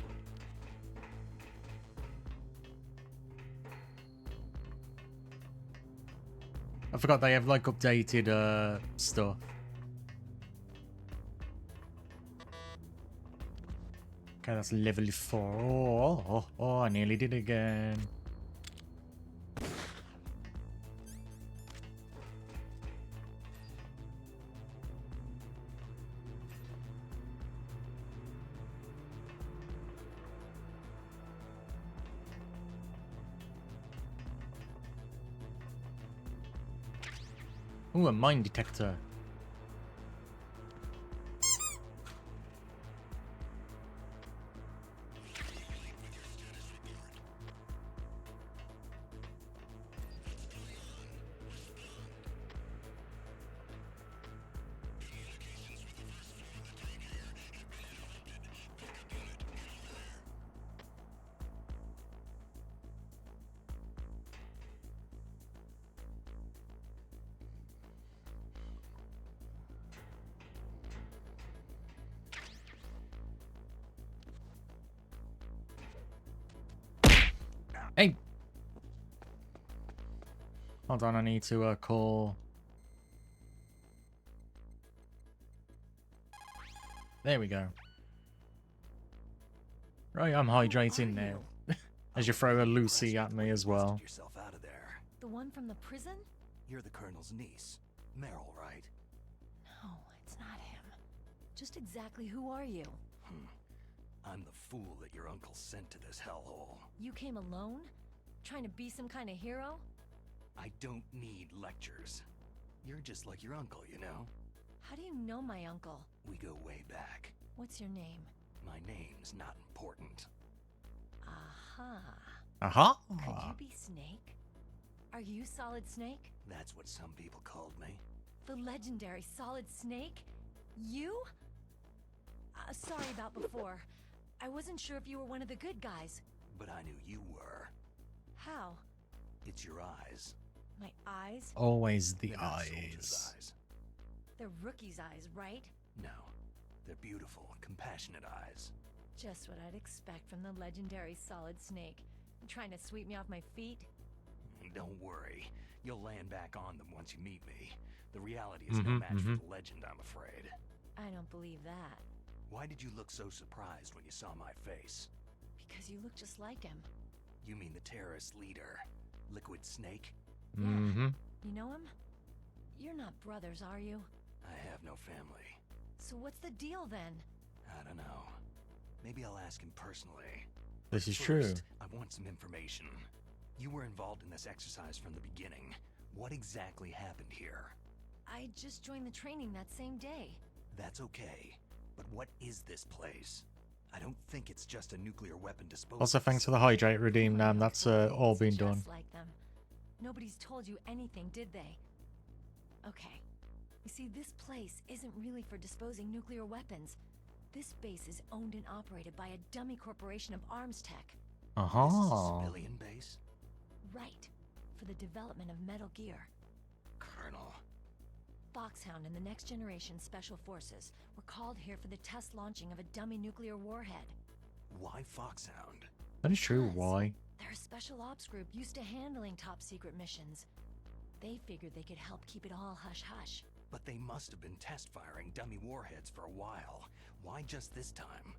I forgot they have like updated stuff. Okay, that's level 4. Oh, I nearly did it again. Ooh, a mine detector. Hey! Hold on, I need to call... There we go. Right, I'm hydrating now. As you throw a Lucy at me as well. Yourself out of there. The one from the prison? You're the Colonel's niece, Meryl, right? No, it's not him. Just exactly who are you? I'm the fool that your uncle sent to this hellhole. You came alone? Trying to be some kind of hero? I don't need lectures. You're just like your uncle, you know? How do you know my uncle? We go way back. What's your name? My name's not important. Aha. Aha! Could you be Snake? Are you Solid Snake? That's what some people called me. The legendary Solid Snake? You? Sorry about before. I wasn't sure if you were one of the good guys. But I knew you were. How? It's your eyes. My eyes? Always the They're not eyes. soldiers' eyes. They're rookie's eyes, right? No. They're beautiful, compassionate eyes. Just what I'd expect from the legendary Solid Snake. You trying to sweep me off my feet? Don't worry. You'll land back on them once you meet me. The reality is no match for the legend, I'm afraid. I don't believe that. Why did you look so surprised when you saw my face? Because you look just like him. You mean the terrorist leader, Liquid Snake? Yeah. You know him? You're not brothers, are you? I have no family. So what's the deal then? I don't know. Maybe I'll ask him personally. This is First, true. I want some information. You were involved in this exercise from the beginning. What exactly happened here? I just joined the training that same day. That's okay. But what is this place? I don't think it's just a nuclear weapon disposal. Also, thanks for the hydrate redeem, Nam. That's all been done. Just like them. Nobody's told you anything, did they? Okay. You see, this place isn't really for disposing nuclear weapons. This base is owned and operated by a dummy corporation of arms tech. This is a civilian base? Right. For the development of Metal Gear. Colonel. Foxhound and the Next Generation Special Forces were called here for the test launching of a dummy nuclear warhead. Why Foxhound? That is true. Because Why? they're a special ops group used to handling top secret missions. They figured they could help keep it all hush-hush. But they must have been test-firing dummy warheads for a while. Why just this time?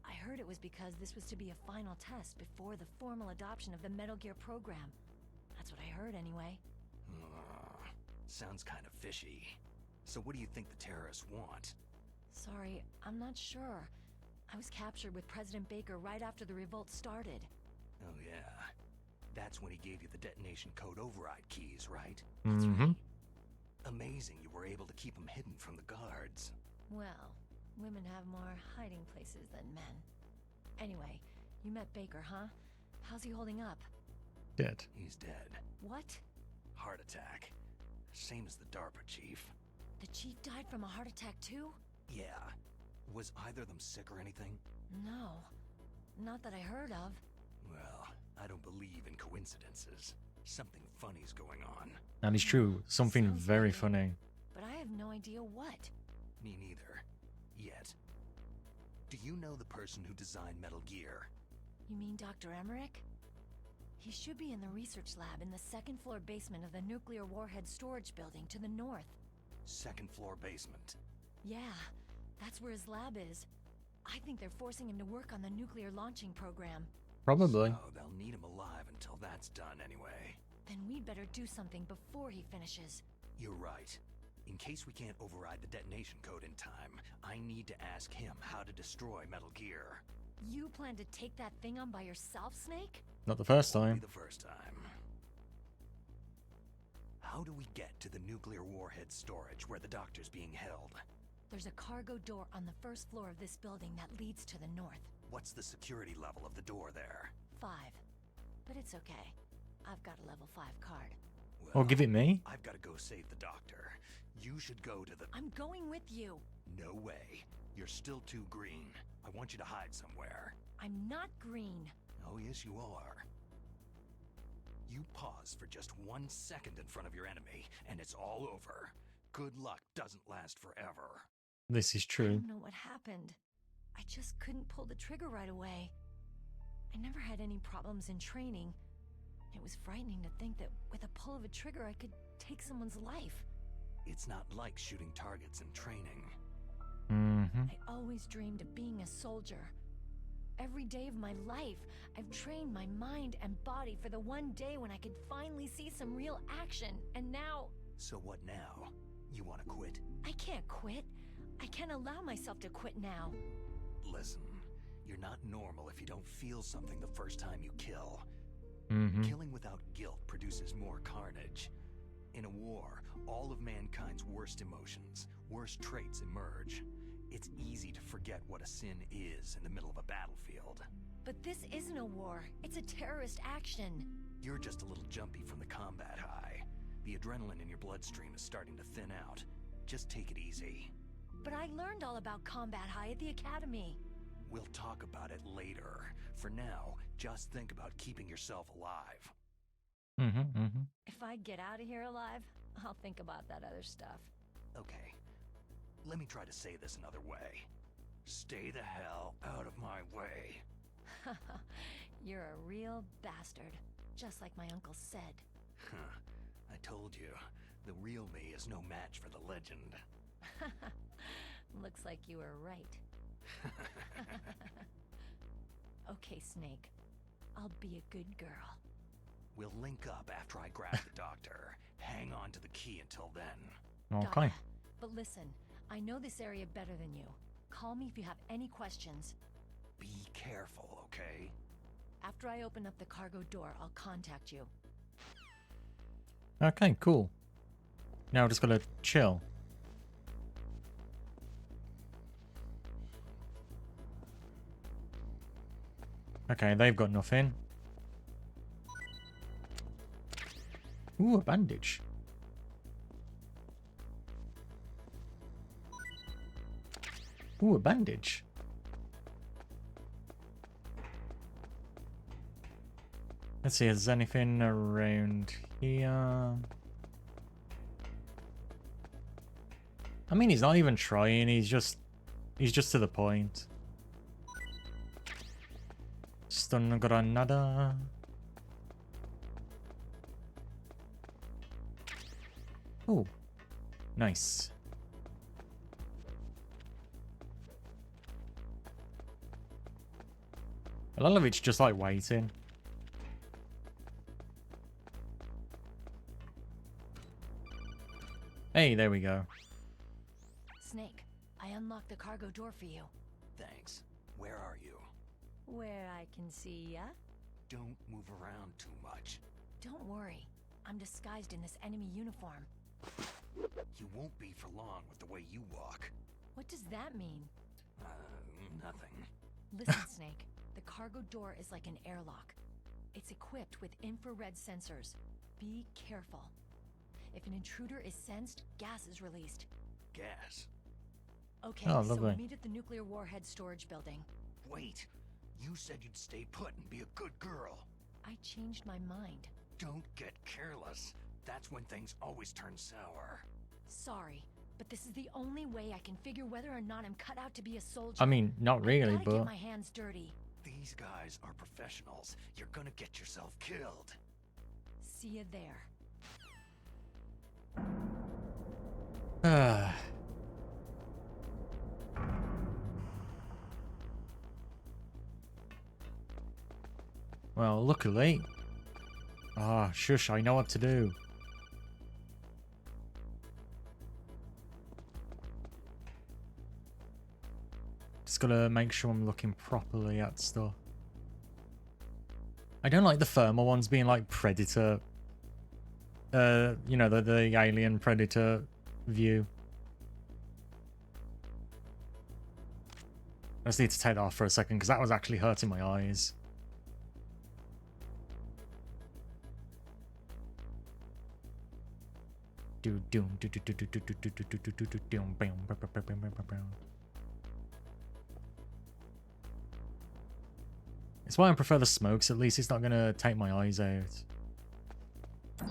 I heard it was because this was to be a final test before the formal adoption of the Metal Gear program. That's what I heard anyway. Sounds kind of fishy. So what do you think the terrorists want? Sorry, I'm not sure. I was captured with President Baker right after the revolt started. Oh yeah. That's when he gave you the detonation code override keys, right? That's right. Amazing you were able to keep them hidden from the guards. Well, women have more hiding places than men. Anyway, you met Baker, huh? How's he holding up? Dead. He's dead. What? Heart attack. Same as the DARPA chief. The chief died from a heart attack too? Yeah. Was either of them sick or anything? No. Not that I heard of. Well, I don't believe in coincidences. Something funny's going on. That is true. Something Sounds very like it. funny. But I have no idea what. Me neither. Yet. Do you know the person who designed Metal Gear? You mean Dr. Emmerich? He should be in the research lab in the second floor basement of the nuclear warhead storage building to the north. Second floor basement. Yeah, that's where his lab is. I think they're forcing him to work on the nuclear launching program. Probably. So they'll need him alive until that's done anyway. Then we'd better do something before he finishes. You're right. In case we can't override the detonation code in time, I need to ask him how to destroy Metal Gear. You plan to take that thing on by yourself, Snake? Not the first Won't time. be the first time. How do we get to the nuclear warhead storage where the doctor's being held? There's a cargo door on the first floor of this building that leads to the north. What's the security level of the door there? 5. But it's okay. I've got a level 5 card. Or give it me. I've got to go save the doctor. You should go to the... I'm going with you. No way. You're still too green. I want you to hide somewhere. I'm not green. Oh, yes, you are. You pause for just 1 second in front of your enemy, and it's all over. Good luck doesn't last forever. This is I true. don't know what happened. I just couldn't pull the trigger right away. I never had any problems in training. It was frightening to think that with a pull of a trigger I could take someone's life. It's not like shooting targets in training. Mm-hmm. I always dreamed of being a soldier. Every day of my life, I've trained my mind and body for the one day when I could finally see some real action, and now... So what now? You want to quit? I can't quit. I can't allow myself to quit now. Listen, you're not normal if you don't feel something the first time you kill. Mm-hmm. Killing without guilt produces more carnage. In a war, all of mankind's worst emotions, worst traits emerge. It's easy to forget what a sin is in the middle of a battlefield. But this isn't a war. It's a terrorist action. You're just a little jumpy from the combat high. The adrenaline in your bloodstream is starting to thin out. Just take it easy. But I learned all about combat high at the academy. We'll talk about it later. For now, just think about keeping yourself alive. Mm-hmm. Mm-hmm. If I get out of here alive, I'll think about that other stuff. Okay. Let me try to say this another way. Stay the hell out of my way. You're a real bastard, just like my uncle said. Huh. I told you, the real me is no match for the legend. Looks like you were right. Okay, Snake. I'll be a good girl. We'll link up after I grab the doctor. Hang on to the key until then. Okay. Gotta. But listen, I know this area better than you. Call me if you have any questions. Be careful, okay? After I open up the cargo door, I'll contact you. Okay, cool. Now just gotta chill. Okay, they've got nothing. Ooh, a bandage. Ooh, a bandage. Let's see, is there anything around here? I mean, he's not even trying, he's just to the point. Stun granada. Oh, nice. A lot of it's just like waiting. Hey, there we go. Snake, I unlocked the cargo door for you. Thanks. Where are you? Where I can see ya? Don't move around too much. Don't worry. I'm disguised in this enemy uniform. You won't be for long with the way you walk. What does that mean? Nothing. Listen, Snake. The cargo door is like an airlock. It's equipped with infrared sensors. Be careful. If an intruder is sensed, gas is released. Gas? Okay, Oh, so lovely. meet at the nuclear warhead storage building. Wait. You said you'd stay put and be a good girl. I changed my mind. Don't get careless. That's when things always turn sour. Sorry, but this is the only way I can figure whether or not I'm cut out to be a soldier. I mean, not really, Gotta get but... my hands dirty. These guys are professionals. You're gonna get yourself killed. See you there. Well, luckily... Ah, shush, I know what to do. Just gotta make sure I'm looking properly at stuff. I don't like the thermal ones being like Predator. You know, the alien Predator view. I just need to take that off for a second because that was actually hurting my eyes. It's why I prefer the smokes, at least it's not gonna take my eyes out. Oh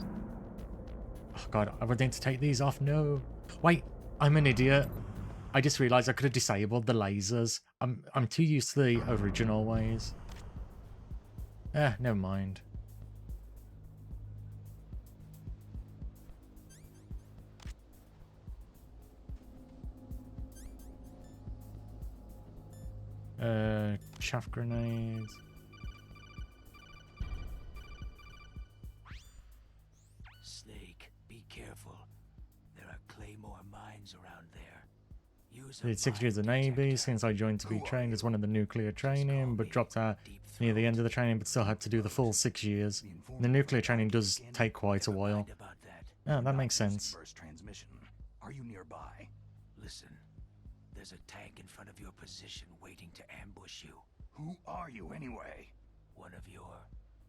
god, I would need to take these off, no. Wait, I'm an idiot. I just realised I could have disabled the lasers. I'm too used to the original ways. Never mind. Chaff grenades. Snake, be careful. There are Claymore mines around there. Use Did 6 years of Navy since I joined to be trained as one of the nuclear training, but dropped out near the end of the training, but still had to do the full 6 years. The nuclear training does take quite a while. Oh, that makes sense. Are you nearby? Listen, there's a tank in front of your position waiting to ambush you. Who are you anyway? One of your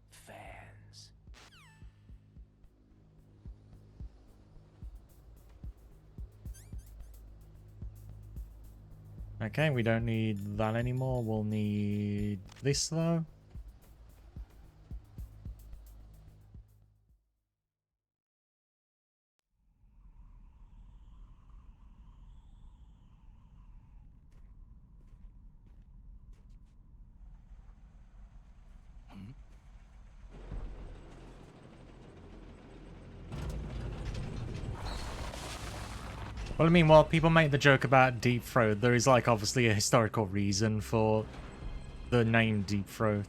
fans. Okay, we don't need that anymore. We'll need this though. Well, I mean, while people make the joke about Deep Throat, there is, like, obviously a historical reason for the name Deep Throat.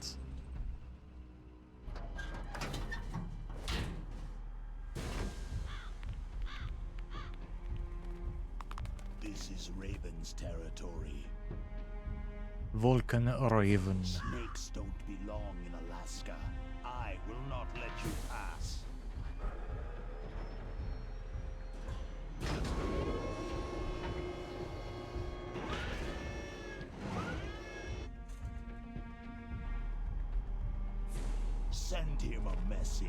This is Raven's territory. Vulcan Raven. Snakes don't belong in Alaska. I will not let you pass. Send him a message.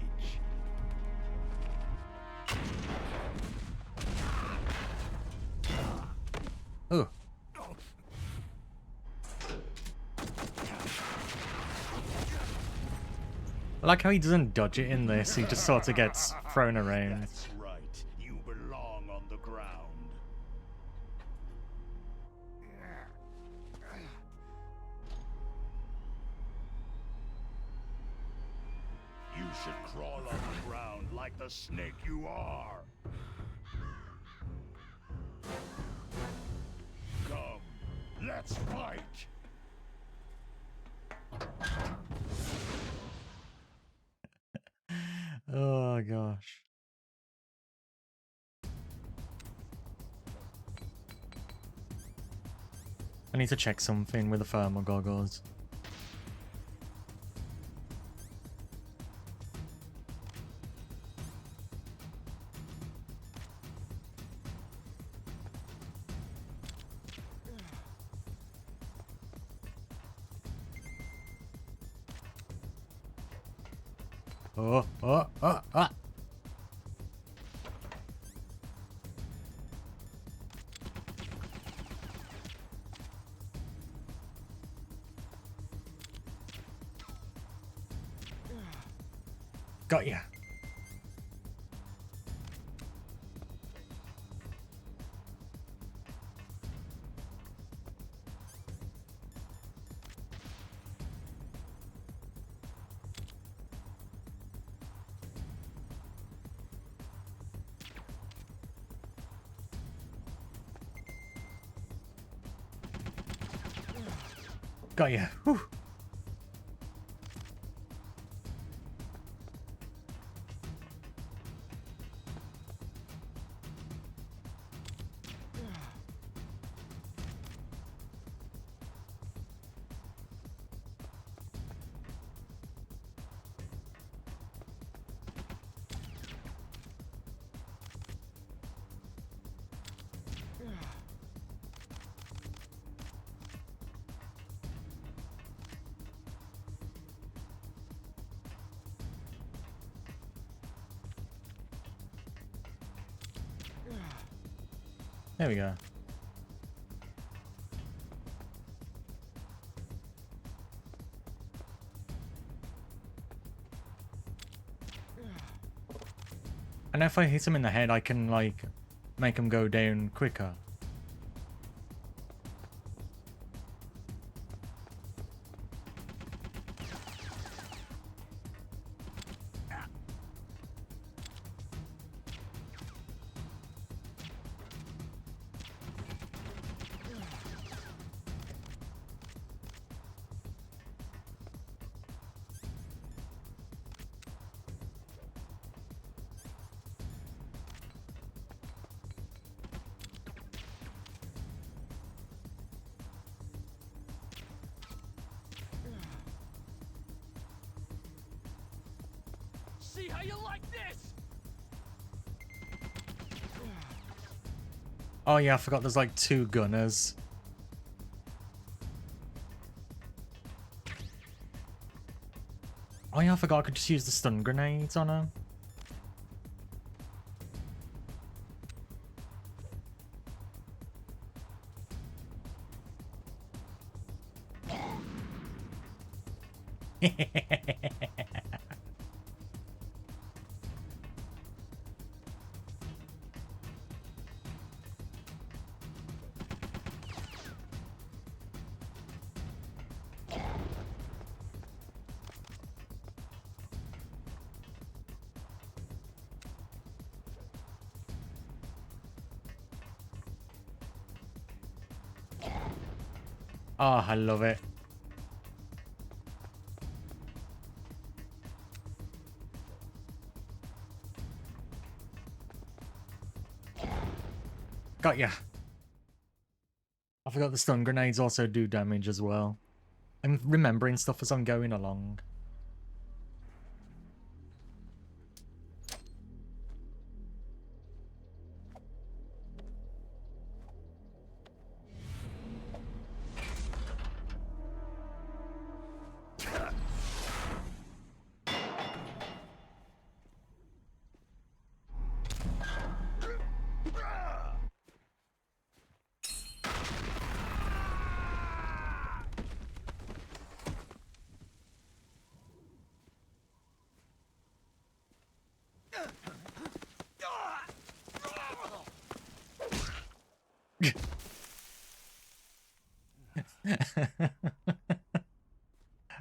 Oh. I like how he doesn't dodge it in this, he just sort of gets thrown around. That's right. You belong on the ground. You should crawl on the ground like the snake you are. Come, let's fight. Oh gosh. I need to check something with the thermal goggles. Oh. Got ya. Got ya. Whew. There we go. And if I hit him in the head, I can, like, make him go down quicker. See how you like this? Oh yeah, I forgot there's like 2 gunners. Oh yeah, I forgot I could just use the stun grenades on her. Oh, I love it. Got ya. I forgot the stun grenades also do damage as well. I'm remembering stuff as I'm going along.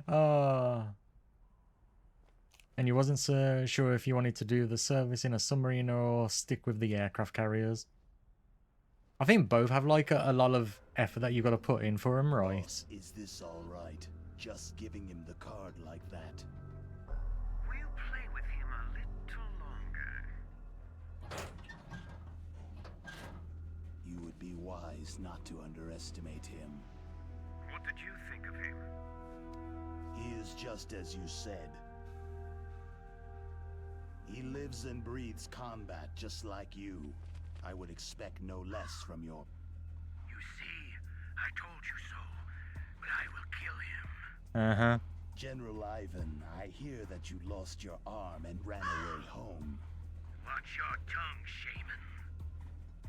Oh. And you wasn't so sure if you wanted to do the service in a submarine or stick with the aircraft carriers. I think both have like a lot of effort that you got to put in for them, right? Boss, is this all right? Just giving him the card like that? We'll play with him a little longer. You would be wise not to underestimate him. What did you think of him? He is just as you said. He lives and breathes combat just like you. I would expect no less from your... You see, I told you so, but I will kill him. Uh-huh. General Ivan, I hear that you lost your arm and ran away home. Watch your tongue, shaman.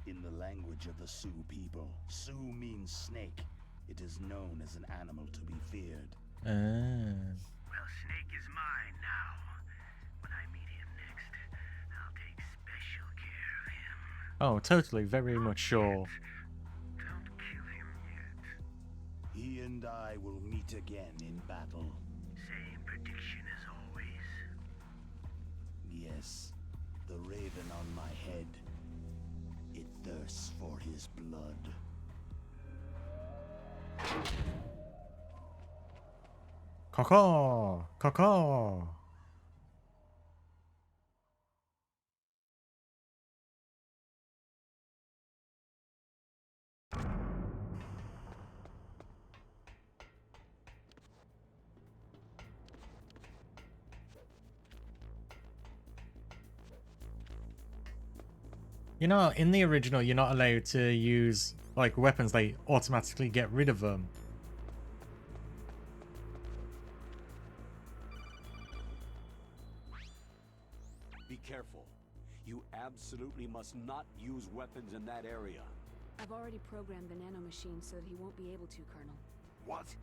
In the language of the Sioux people, Sioux means snake. It is known as an animal to be feared. Well, Snake is mine now. When I meet him next, I'll take special care of him. Oh, totally, very much sure. Don't kill him yet. He and I will meet again in battle. Same prediction as always. Yes, the raven on my head. It thirsts for his blood. Caw-caw! Caw-caw! You know, in the original, you're not allowed to use, like, weapons. They automatically get rid of them. Be careful. You absolutely must not use weapons in that area. I've already programmed the nanomachine so that he won't be able to, Colonel. What?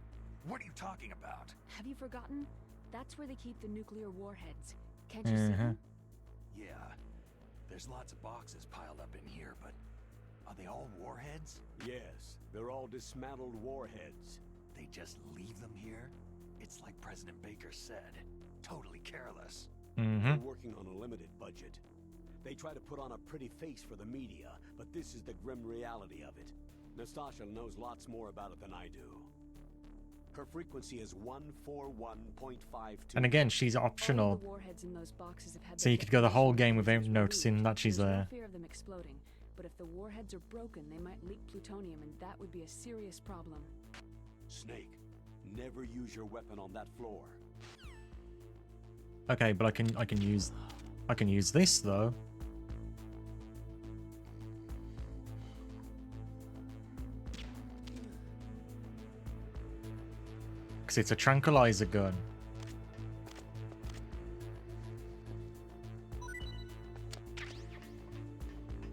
What are you talking about? Have you forgotten? That's where they keep the nuclear warheads. Can't you see them? Yeah. There's lots of boxes piled up in here, but are they all warheads? Yes, they're all dismantled warheads. They just leave them here? It's like President Baker said. Totally careless. They're working on a limited budget. They try to put on a pretty face for the media, but this is the grim reality of it. Nastasha knows lots more about it than I do. Her frequency is 141.52. And again, she's optional. All the warheads in those boxes have had So you could go the whole game without noticing that she's there. There's no fear of them exploding, but if the warheads are broken, they might leak plutonium, and that would be a serious problem. Snake, never use your weapon on that floor. Okay, but I can use this though. Because it's a tranquilizer gun.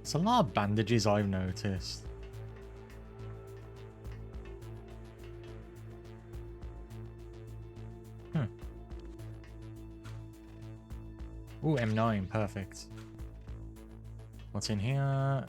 It's a lot of bandages I've noticed. Ooh, M9, perfect. What's in here?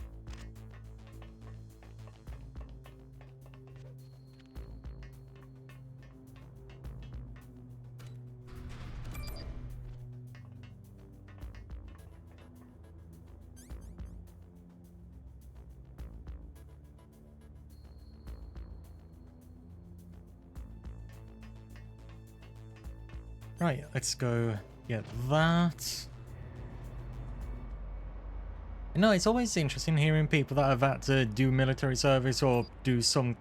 Right, let's go get that. No, it's always interesting hearing people that have had to do military service or do some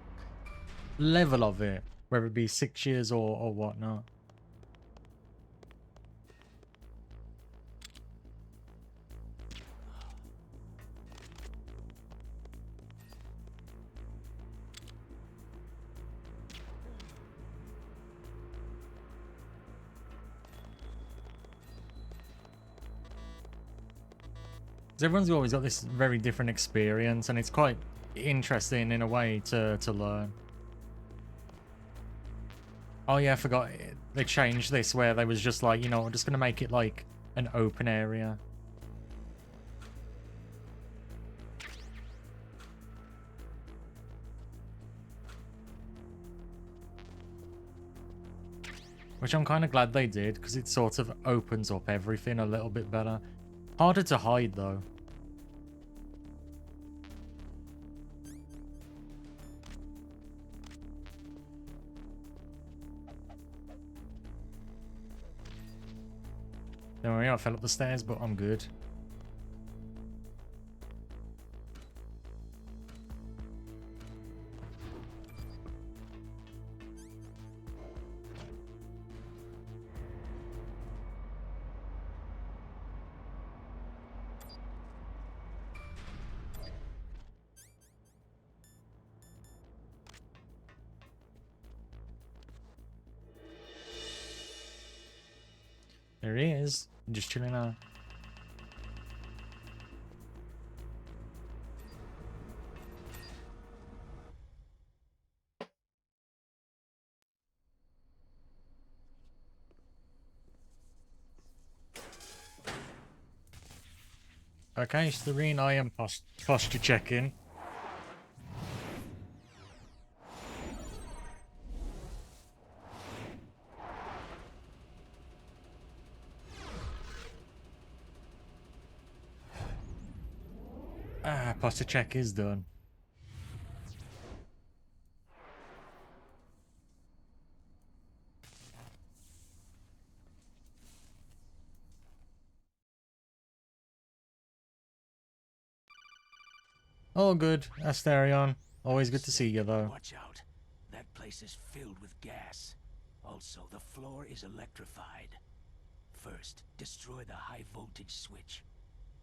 level of it, whether it be 6 years or whatnot. Everyone's always got this very different experience, and it's quite interesting in a way to learn. Oh yeah, I forgot they changed this where they was just like, you know, I'm just gonna make it like an open area. Which I'm kind of glad they did, because it sort of opens up everything a little bit better. Harder to hide, though. Don't worry, I fell up the stairs, but I'm good. There he is, just chilling out. Okay, Serene, I am posture checking. Posture check is done. All good, Asterion. Always good to see you, though. Watch out. That place is filled with gas. Also, the floor is electrified. First, destroy the high voltage switch.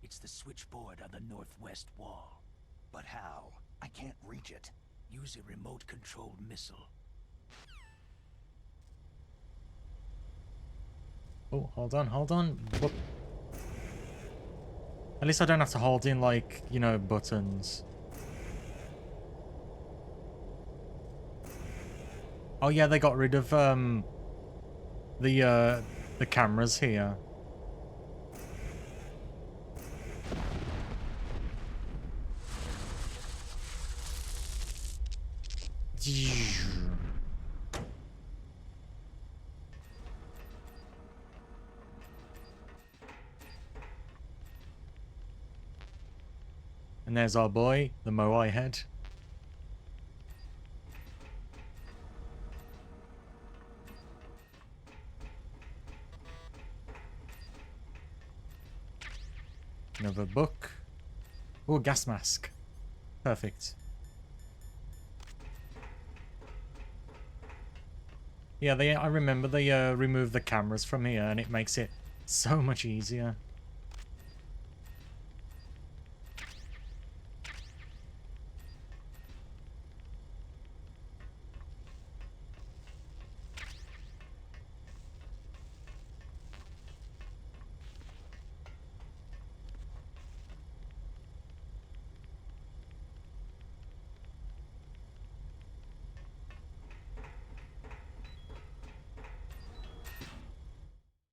It's the switchboard on the northwest wall. But how? I can't reach it. Use a remote-controlled missile. Oh, hold on. Whoop. At least I don't have to hold in, like, you know, buttons. Oh yeah, they got rid of the cameras here. And there's our boy, the Moai head. Another book. Oh, gas mask. Perfect. Yeah, I remember they removed the cameras from here and it makes it so much easier.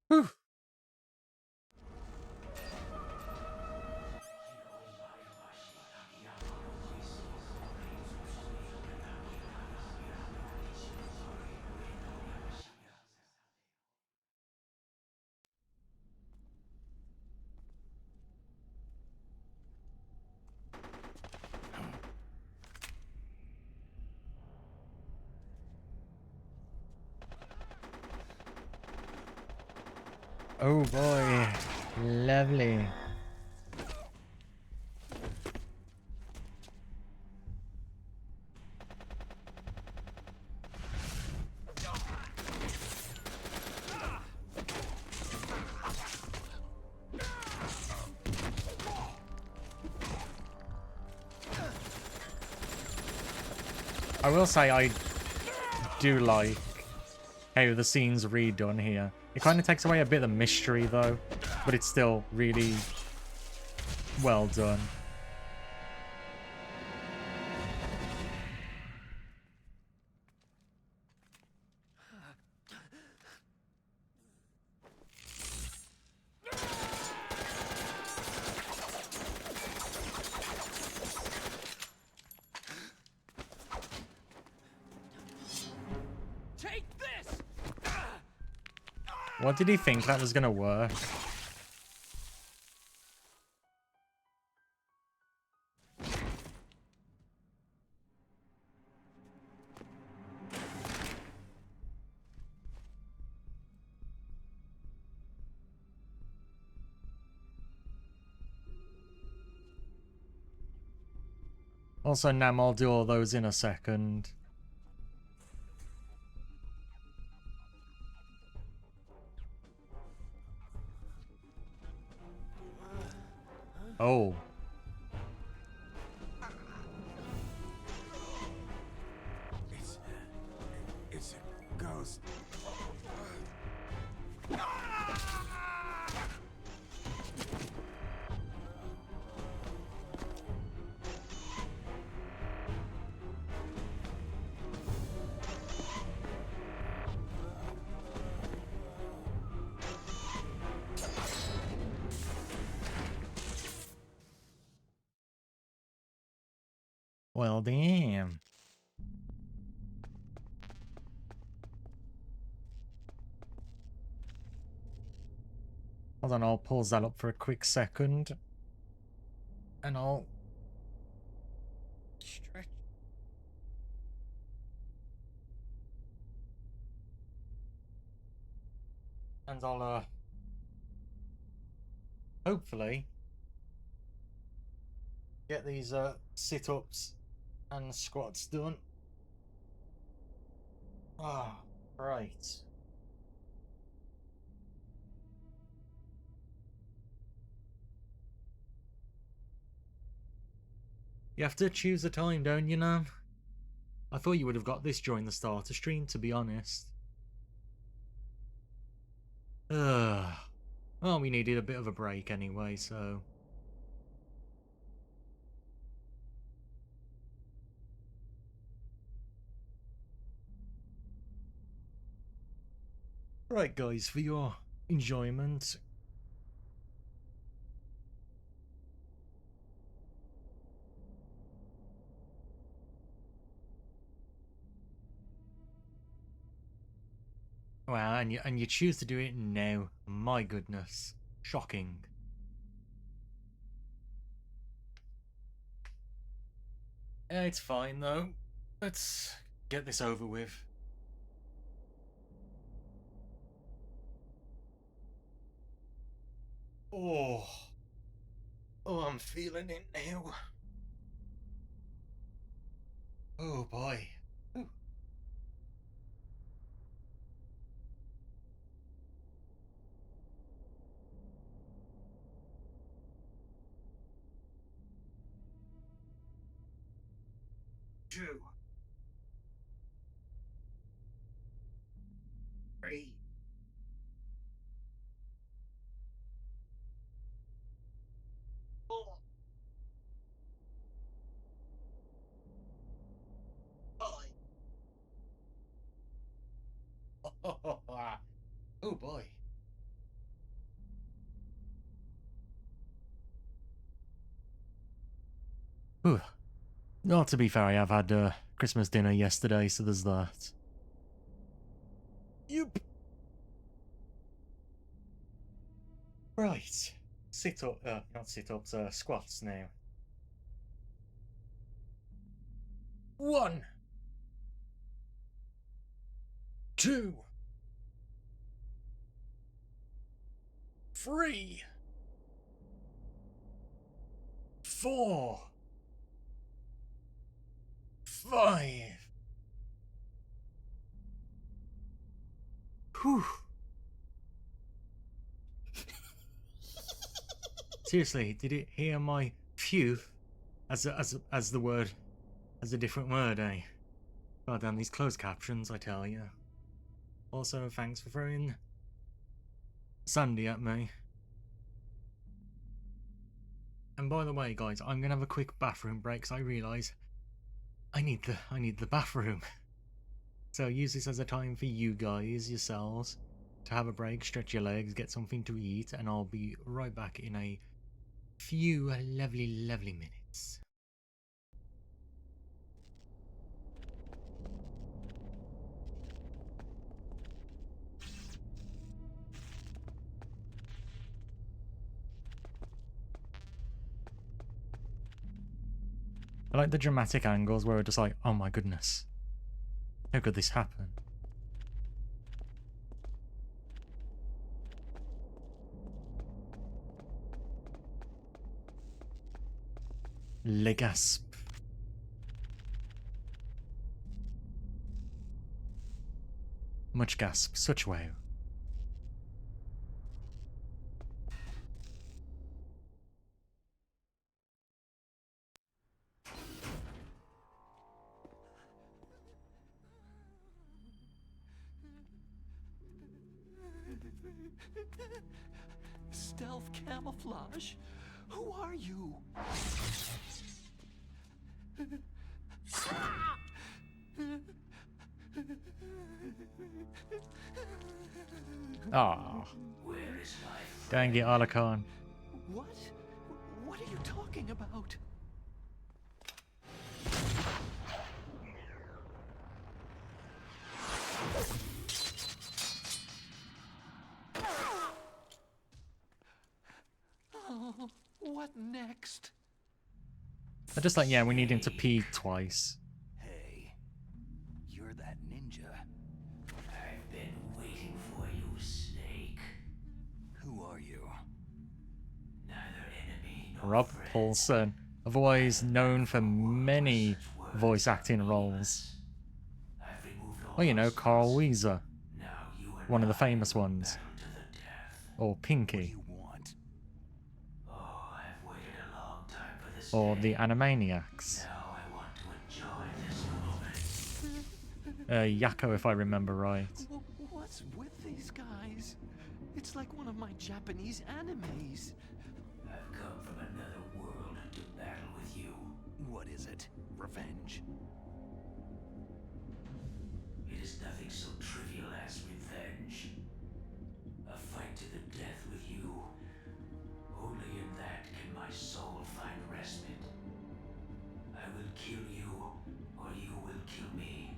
Whew. Oh boy, lovely. I will say I do like how the scene's redone here. It kind of takes away a bit of the mystery though, but it's still really well done. Take this! What did he think that was gonna work? Also, Nam, I'll do all those in a second. Oh. It's a ghost. Well, damn. Hold on, I'll pause that up for a quick second. And I'll stretch. And I'll hopefully get these sit-ups and squats done. Ah, right. You have to choose a time, don't you, Nam? I thought you would have got this during the starter stream, to be honest. Well, we needed a bit of a break anyway, so... Right, guys, for your enjoyment. Wow, and you choose to do it now. My goodness. Shocking. It's fine though. Let's get this over with. Oh. Oh, I'm feeling it now. Oh boy. Ooh. Two. Three. Four. Five. Oh boy. Ooh. Not to be fair, I have had Christmas dinner yesterday, so there's that. Yep. Right. Sit up, not sit ups, squats now. 1, 2, 3, 4, 5. Whew. Seriously, did it hear my phew as the word, as a different word, eh? God damn, these closed captions, I tell you. Also, thanks for throwing Sandy at me. And by the way, guys, I'm gonna have a quick bathroom break because I realise I need the bathroom. So use this as a time for you guys yourselves to have a break, stretch your legs, get something to eat, and I'll be right back in a few lovely minutes. I like the dramatic angles where we're just like, oh my goodness, how could this happen? Le gasp. Much gasp, such wow. Stealth camouflage? Who are you? Ah. Dang it, Alakhan. What? What are you talking about? Oh, what next? They're just like, yeah, we need him to pee twice. Hey, you're that ninja. I've been waiting for you, Snake. Who are you? Neither enemy nor Rob friend. Paulson, otherwise known for many voice acting roles. I've removed all Well, you know, Carl obstacles. Weezer, Now you and one of the I famous will ones. battle to the death. Or What do Pinky, you want? Oh, I've waited a long time for this or the day. Animaniacs. Now I want to enjoy this moment. Yakko, if I remember right. What's with these guys? It's like one of my Japanese animes. I've come from another world to battle with you. What is it? Revenge? It is nothing so trivial as revenge. A fight to the death with you. Only in that can my soul find respite. I will kill you, or you will kill me.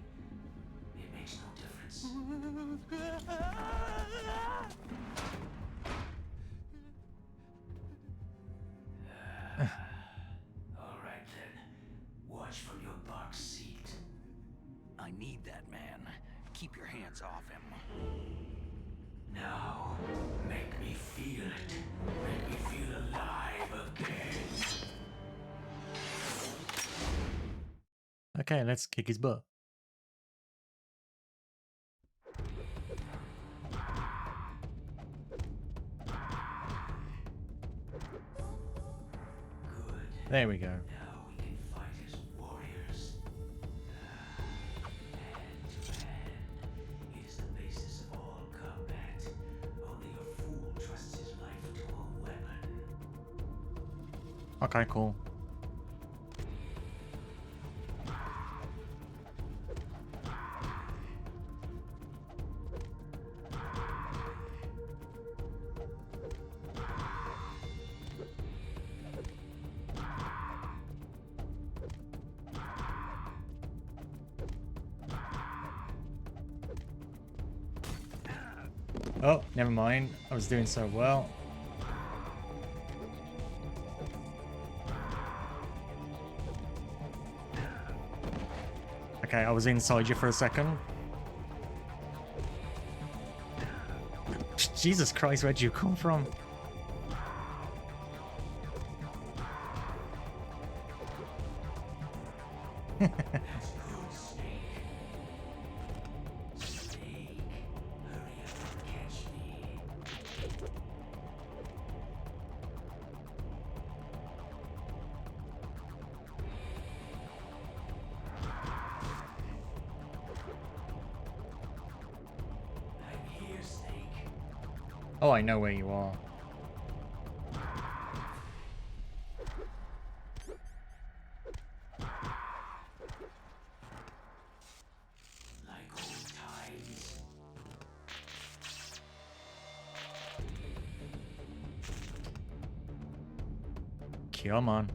It makes no difference. All right then. Watch from your box seat. I need that man. Keep your hands off him. Now, make me feel it. Make me feel alive again. Okay, let's kick his butt. Good. There we go. Now we can fight as warriors. Hand to hand. It is the basis of all combat. Only a fool trusts his life to a weapon. Okay, cool. Oh, never mind. I was doing so well. Okay, I was inside you for a second. Jesus Christ, where'd you come from? Oh, I know where you are. Like old times. Come on.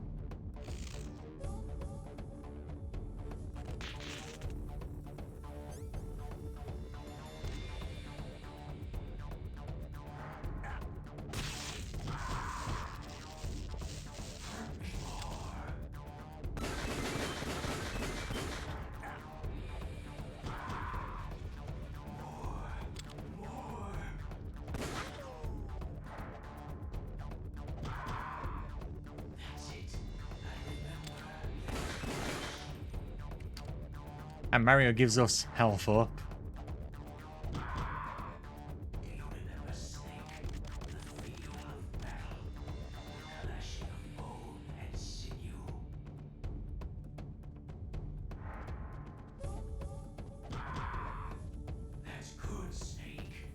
And Mario gives us health up. That's good, Snake.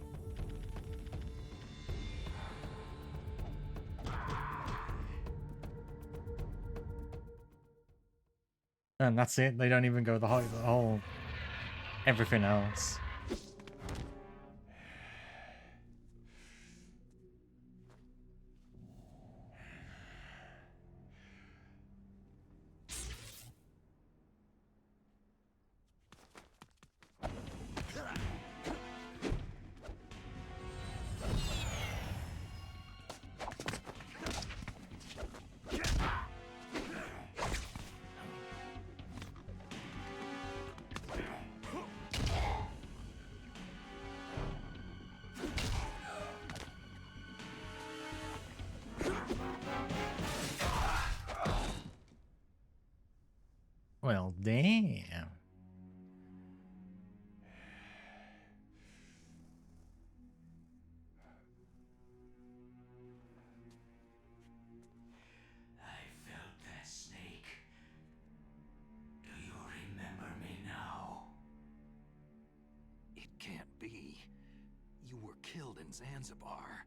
And that's it. They don't even go the whole everything else. Well, damn. I felt that, Snake. Do you remember me now? It can't be. You were killed in Zanzibar.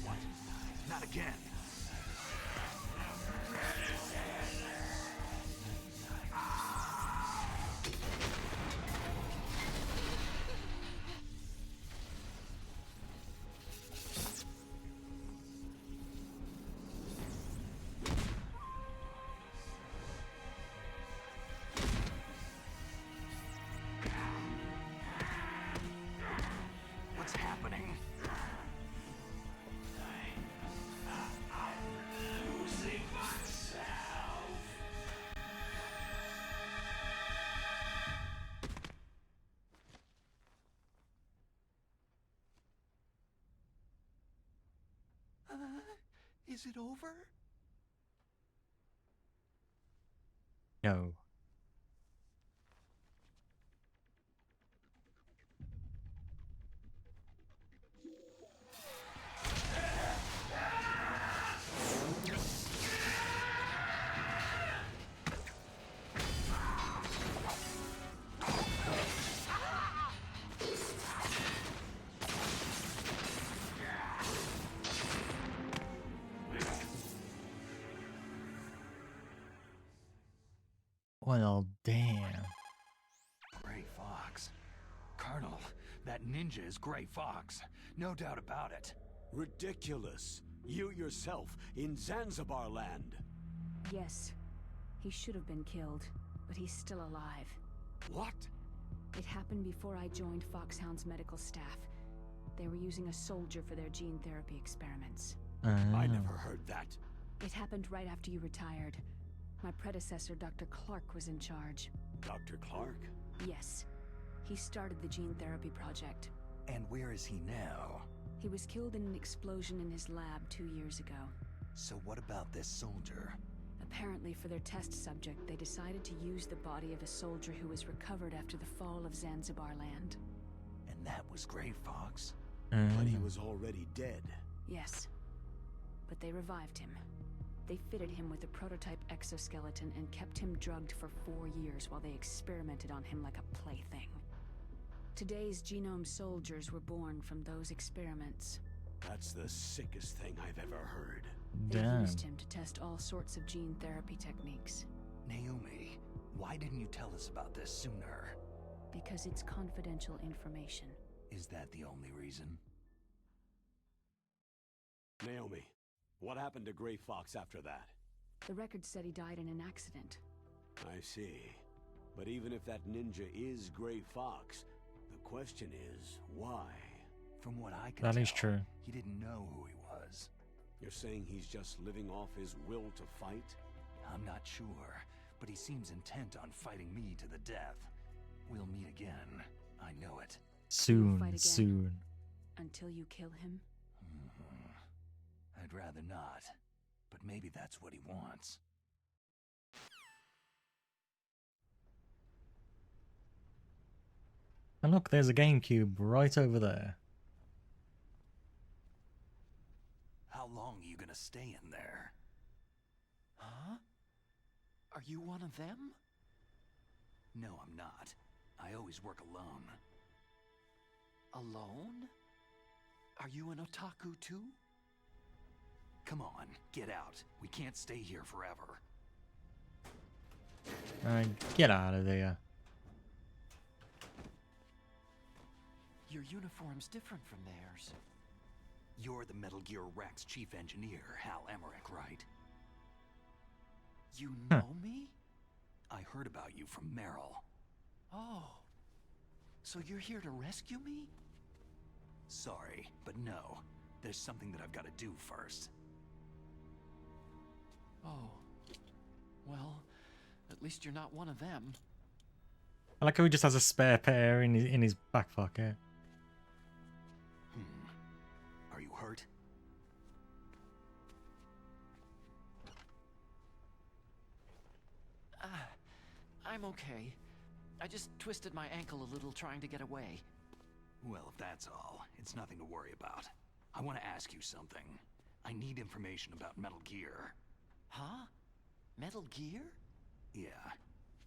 What? Not again. Is it over? No. Well, damn. Gray Fox. Colonel, that ninja is Gray Fox. No doubt about it. Ridiculous. You yourself in Zanzibar land. Yes. He should have been killed, but he's still alive. What? It happened before I joined Foxhound's medical staff. They were using a soldier for their gene therapy experiments. I never heard that. It happened right after you retired. My predecessor, Dr. Clark, was in charge. Dr. Clark? Yes. He started the gene therapy project. And where is he now? He was killed in an explosion in his lab 2 years ago. So what about this soldier? Apparently, for their test subject, they decided to use the body of a soldier who was recovered after the fall of Zanzibar land. And that was Gray Fox? But he was already dead. Yes. But they revived him. They fitted him with a prototype exoskeleton and kept him drugged for 4 years while they experimented on him like a plaything. Today's genome soldiers were born from those experiments. That's the sickest thing I've ever heard. They used him to test all sorts of gene therapy techniques. Naomi, why didn't you tell us about this sooner? Because it's confidential information. Is that the only reason? Naomi, what happened to Gray Fox after that? The record said he died in an accident. I see. But even if that ninja is Gray Fox, the question is, why? From what I can That tell, is true. He didn't know who he was. You're saying he's just living off his will to fight? I'm not sure, but he seems intent on fighting me to the death. We'll meet again. I know it. Soon, Fight again. soon. Until you kill him? I'd rather not, but maybe that's what he wants. And look, there's a GameCube right over there. How long are you gonna stay in there? Huh? Are you one of them? No, I'm not. I always work alone. Alone? Are you an otaku too? Come on, get out. We can't stay here forever. Get out of there. Your uniform's different from theirs. You're the Metal Gear Rex chief engineer, Hal Emmerich, right? You know me? I heard about you from Meryl. Oh. So you're here to rescue me? Sorry, but no. There's something that I've got to do first. Oh. Well, at least you're not one of them. I like how he just has a spare pair in his back pocket. Are you hurt? I'm okay. I just twisted my ankle a little trying to get away. Well, if that's all, it's nothing to worry about. I want to ask you something. I need information about Metal Gear. Huh? Metal Gear? Yeah.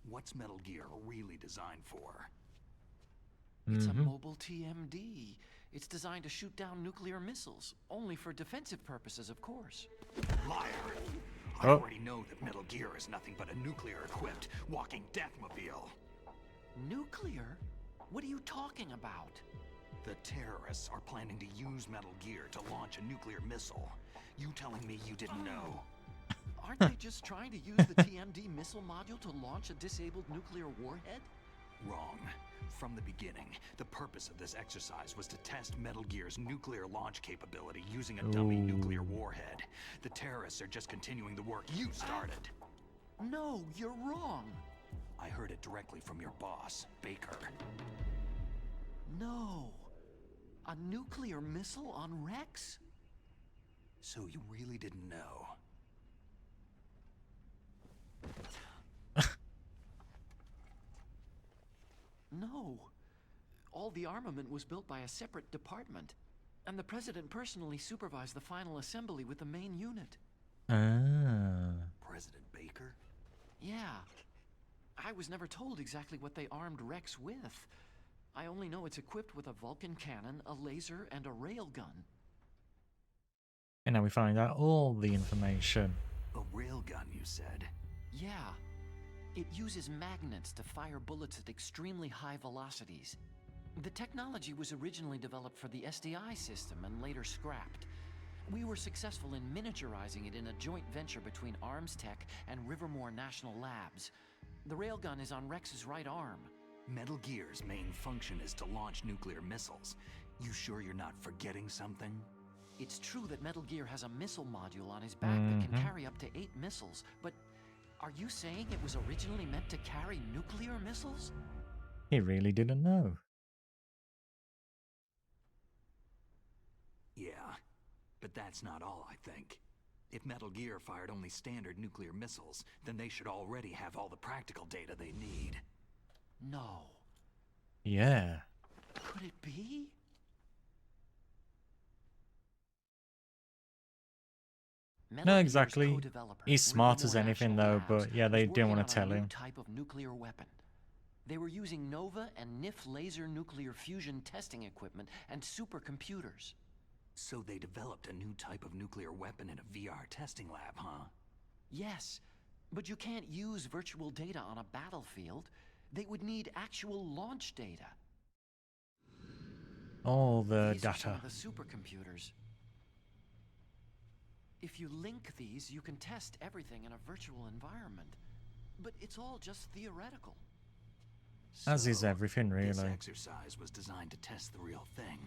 What's Metal Gear really designed for? It's a mobile TMD. It's designed to shoot down nuclear missiles, only for defensive purposes, of course. Liar! I already know that Metal Gear is nothing but a nuclear-equipped walking deathmobile. Nuclear? What are you talking about? The terrorists are planning to use Metal Gear to launch a nuclear missile. You telling me you didn't know? Aren't they just trying to use the TMD missile module to launch a disabled nuclear warhead? Wrong. From the beginning, the purpose of this exercise was to test Metal Gear's nuclear launch capability using a dummy nuclear warhead. The terrorists are just continuing the work you started. No, you're wrong. I heard it directly from your boss, Baker. No. A nuclear missile on Rex? So you really didn't know? No. All the armament was built by a separate department, and the President personally supervised the final assembly with the main unit. Ah. President Baker? Yeah. I was never told exactly what they armed Rex with. I only know it's equipped with a Vulcan cannon, a laser, and a railgun. And now we find out all the information. A railgun, you said? Yeah. It uses magnets to fire bullets at extremely high velocities. The technology was originally developed for the SDI system and later scrapped. We were successful in miniaturizing it in a joint venture between Arms Tech and Rivermore National Labs. The railgun is on Rex's right arm. Metal Gear's main function is to launch nuclear missiles. You sure you're not forgetting something? It's true that Metal Gear has a missile module on his back that can carry up to 8 missiles, but are you saying it was originally meant to carry nuclear missiles? He really didn't know. Yeah, but that's not all, I think. If Metal Gear fired only standard nuclear missiles, then they should already have all the practical data they need. No. Yeah. Could it be? No, exactly. He's smart as anything though, but yeah, they didn't want to tell him. Type of nuclear weapon. They were using Nova and NIF laser nuclear fusion testing equipment and supercomputers. So they developed a new type of nuclear weapon in a VR testing lab, huh? Yes, but you can't use virtual data on a battlefield. They would need actual launch data. All the These are some data. of the supercomputers. If you link these, you can test everything in a virtual environment. But it's all just theoretical. As is everything, This really. exercise was designed to test the real thing.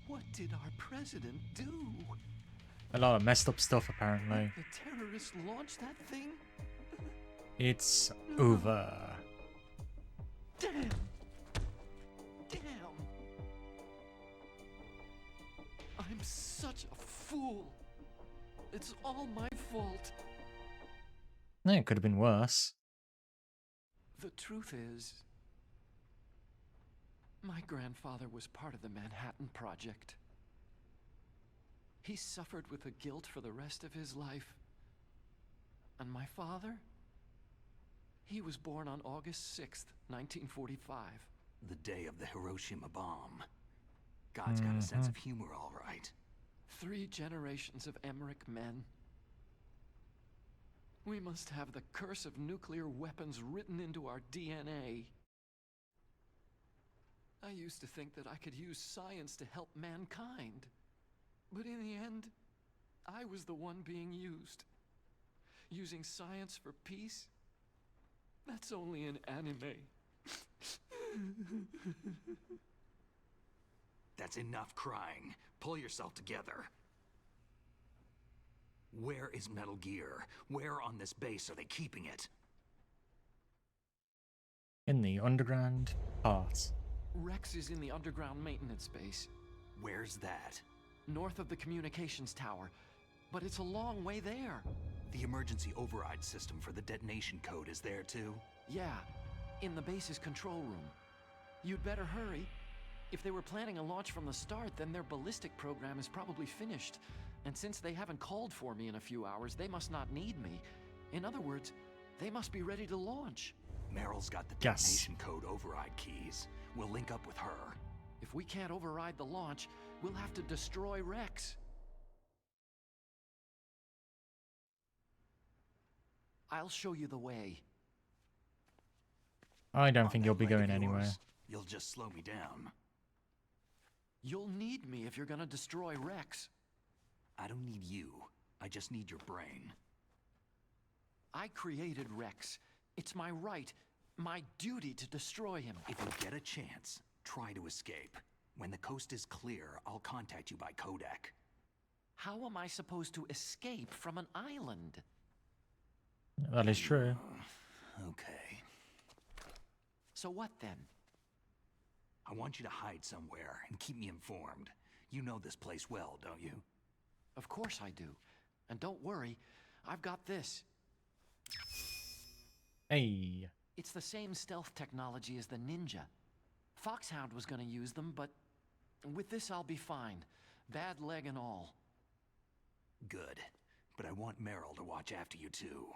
What did our president do? A lot of messed up stuff, apparently. The terrorists launched that thing? It's over. Damn! Damn! I'm such a fool. It's all my fault. It could have been worse. The truth is, my grandfather was part of the Manhattan Project. He suffered with the guilt for the rest of his life. And my father? He was born on August 6th, 1945. The day of the Hiroshima bomb. God's got a sense of humor, all right. 3 generations of Emmerich men. We must have the curse of nuclear weapons written into our DNA. I used to think that I could use science to help mankind. But in the end, I was the one being used. Using science for peace? That's only in anime. That's enough crying. Pull yourself together. Where is Metal Gear? Where on this base are they keeping it? In the underground part. Rex is in the underground maintenance base. Where's that? North of the communications tower. But it's a long way there. The emergency override system for the detonation code is there too? Yeah, in the base's control room. You'd better hurry. If they were planning a launch from the start, then their ballistic program is probably finished. And since they haven't called for me in a few hours, they must not need me. In other words, they must be ready to launch. Meryl's got the detonation code override keys. We'll link up with her. If we can't override the launch, we'll have to destroy Rex. I'll show you the way. I don't think you'll be going anywhere. You'll just slow me down. You'll need me if you're gonna destroy Rex. I don't need you. I just need your brain. I created Rex. It's my right, my duty to destroy him. If you get a chance, try to escape. When the coast is clear, I'll contact you by codec. How am I supposed to escape from an island? That is true. Okay. So what then? I want you to hide somewhere and keep me informed. You know this place well, don't you? Of course I do. And don't worry, I've got this. Hey. It's the same stealth technology as the Ninja. Foxhound was gonna use them, but with this I'll be fine. Bad leg and all. Good. But I want Meryl to watch after you too.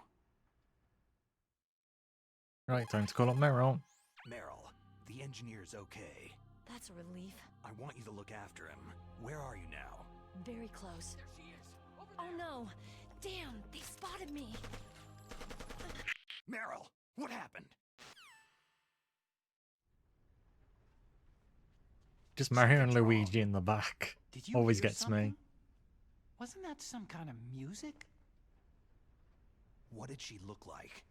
Right, time to call up Meryl. Meryl, the engineer's okay. That's a relief. I want you to look after him. Where are you now? Very close. There she is. Oh no! Damn, they spotted me! Meryl, what happened? Just Mario and Luigi in the back. Did you always hear gets something? me. Wasn't that some kind of music? What did she look like?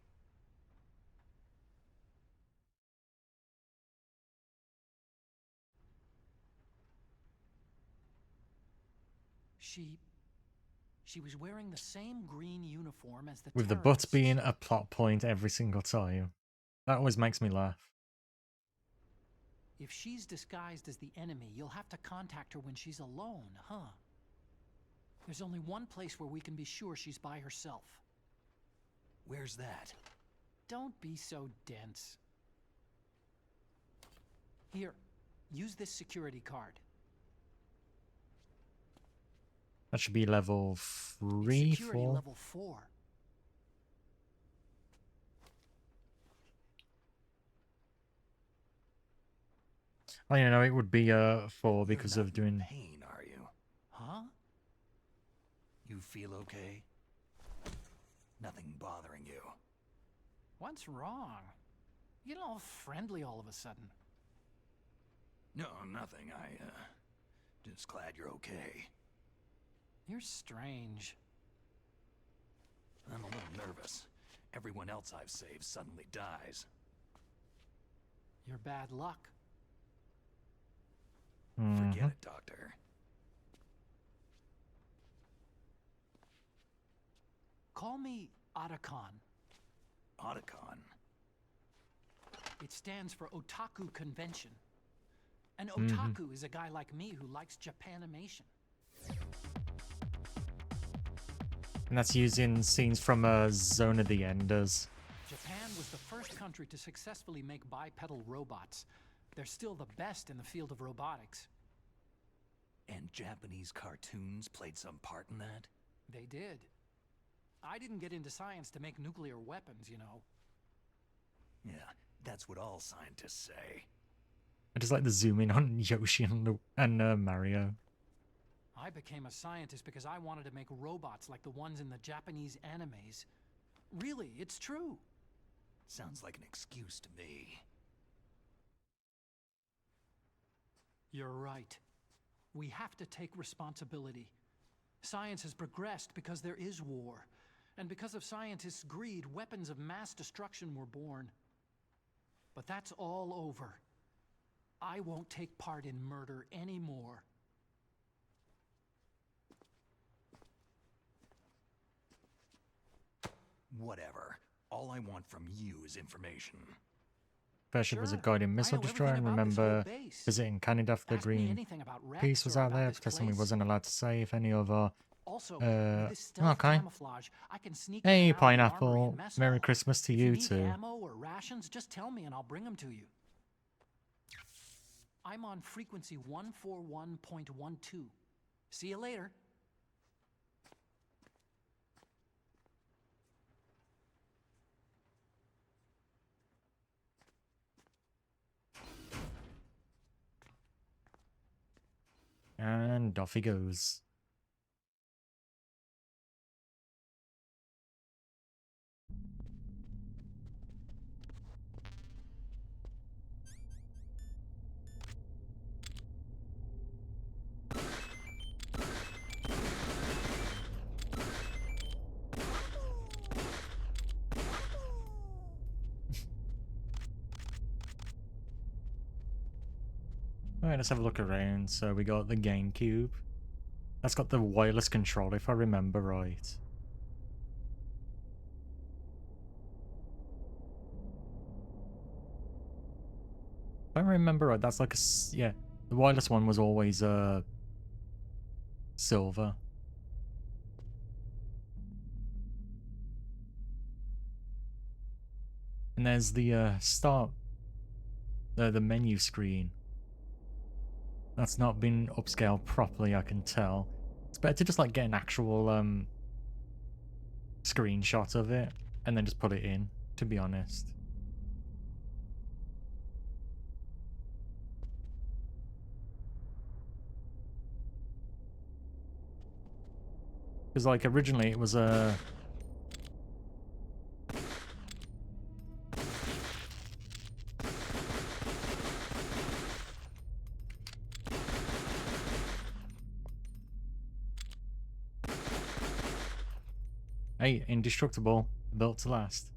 She was wearing the same green uniform as the With the butt terrorists. being a plot point every single time. That always makes me laugh. If she's disguised as the enemy, you'll have to contact her when she's alone, huh? There's only one place where we can be sure she's by herself. Where's that? Don't be so dense. Here, use this security card. That should be level 3, It's security 4. level 4. Oh, you know, it would be 4 You're because not of doing... in pain, are you? Huh? You feel okay? Nothing bothering you? What's wrong? You get all friendly all of a sudden. No, nothing. Just glad you're okay. You're strange. I'm a little nervous. Everyone else I've saved suddenly dies. You're bad luck. Forget it, Doctor. Call me Otacon. Otacon? It stands for Otaku Convention. An otaku is a guy like me who likes Japanimation. And that's using scenes from Zone of the Enders. Japan was the first country to successfully make bipedal robots. They're still the best in the field of robotics. And Japanese cartoons played some part in that? They did. I didn't get into science to make nuclear weapons, you know. Yeah, that's what all scientists say. I just like the zoom in on Yoshi and Mario. I became a scientist because I wanted to make robots like the ones in the Japanese animes. Really, it's true. Sounds like an excuse to me. You're right. We have to take responsibility. Science has progressed because there is war. And because of scientists' greed, weapons of mass destruction were born. But that's all over. I won't take part in murder anymore. Whatever. All I want from you is information. First ship was a Sure. guiding I missile know destroyer, and everything about this whole remember base. visiting Canada after the Ask me Green anything about Rex Peace was or out about there, this protesting we place. wasn't allowed to say if any other... Also, with this stealth okay. camouflage, I can sneak Hey, in and out of the armory Pineapple. and mess Merry hall. Christmas to If you need too. ammo or rations, just tell me and I'll bring them to you. I'm on frequency 141.12. See you later. And off he goes. Alright, let's have a look around. So we got the GameCube. That's got the wireless control, if I remember right. If I remember right, that's like a... yeah, the wireless one was always silver. And there's the start, the menu screen. That's not been upscaled properly, I can tell. It's better to just like get an actual screenshot of it and then just put it in, to be honest. Because like originally it was a hey, indestructible, built to last.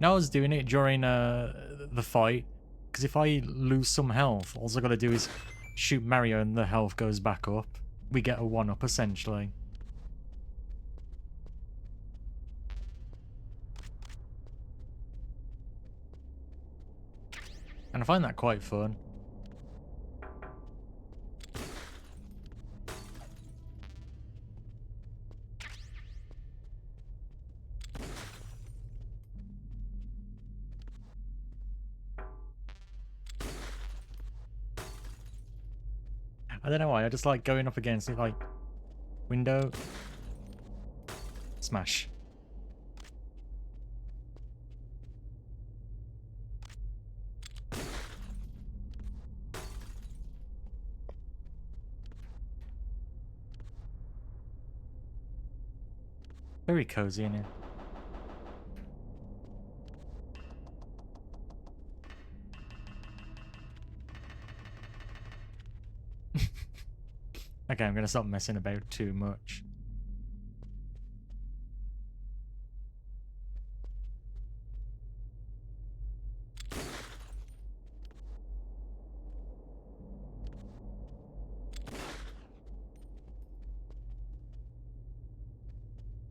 Now I was doing it during the fight, because if I lose some health, all I gotta do is shoot Mario and the health goes back up. We get a 1-up essentially. And I find that quite fun. I don't know why, I just like going up against it, like, window, smash. Very cozy in here. Okay, I'm gonna stop messing about too much.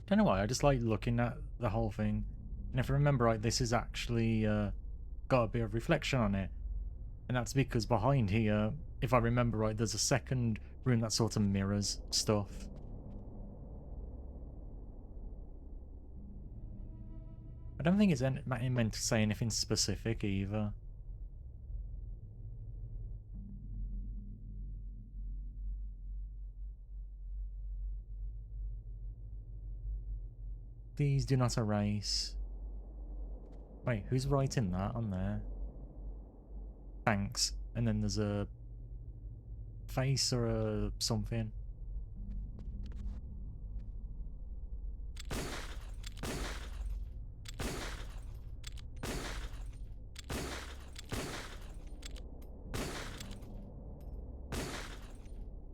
Don't know why, I just like looking at the whole thing. And if I remember right, this is actually got a bit of reflection on it. And that's because behind here, if I remember right, there's a second room that sort of mirrors stuff. I don't think it's meant to say anything specific either. These do not erase. Wait, who's writing that on there? Thanks. And then there's a face or a something.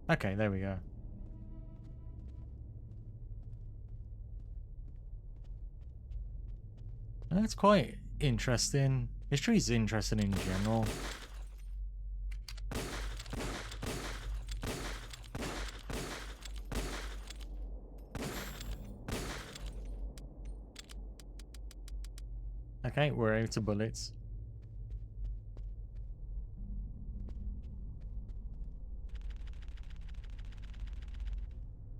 Okay, there we go. That's quite interesting. History is interesting in general. Okay, we're out of bullets.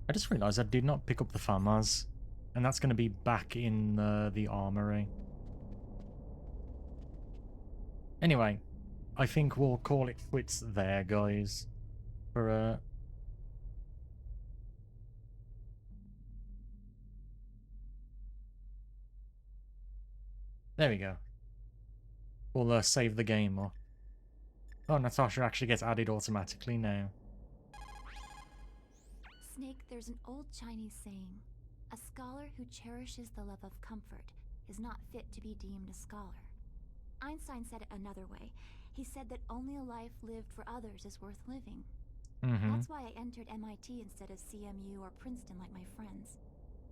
I just realised I did not pick up the FAMAS, and that's going to be back in the armory. Anyway, I think we'll call it quits there, guys. For there we go. We'll save the game up. Oh, Natasha actually gets added automatically now. Snake, there's an old Chinese saying, a scholar who cherishes the love of comfort is not fit to be deemed a scholar. Einstein said it another way. He said that only a life lived for others is worth living. That's why I entered MIT instead of CMU or Princeton like my friends.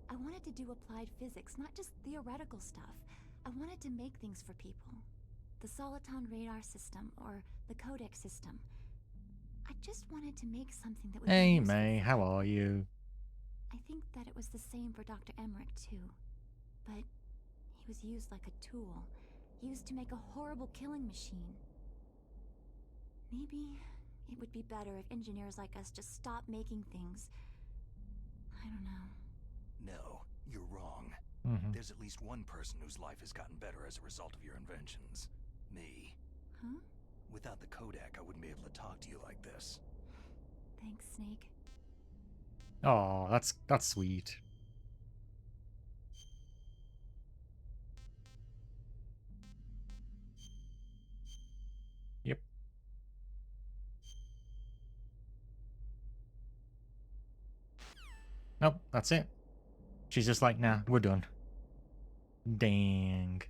I wanted to do applied physics, not just theoretical stuff. I wanted to make things for people. The Soliton radar system, or the codec system. I just wanted to make something that would Hey be useful. May, how are you? I think that it was the same for Dr. Emmerich too. But he was used like a tool. Used to make a horrible killing machine. Maybe it would be better if engineers like us just stopped making things. I don't know. No, you're wrong. There's at least one person whose life has gotten better as a result of your inventions. Me. Huh? Without the codec, I wouldn't be able to talk to you like this. Thanks, Snake. Oh, that's sweet. Yep. Nope, that's it. She's just like, nah, we're done. Dang.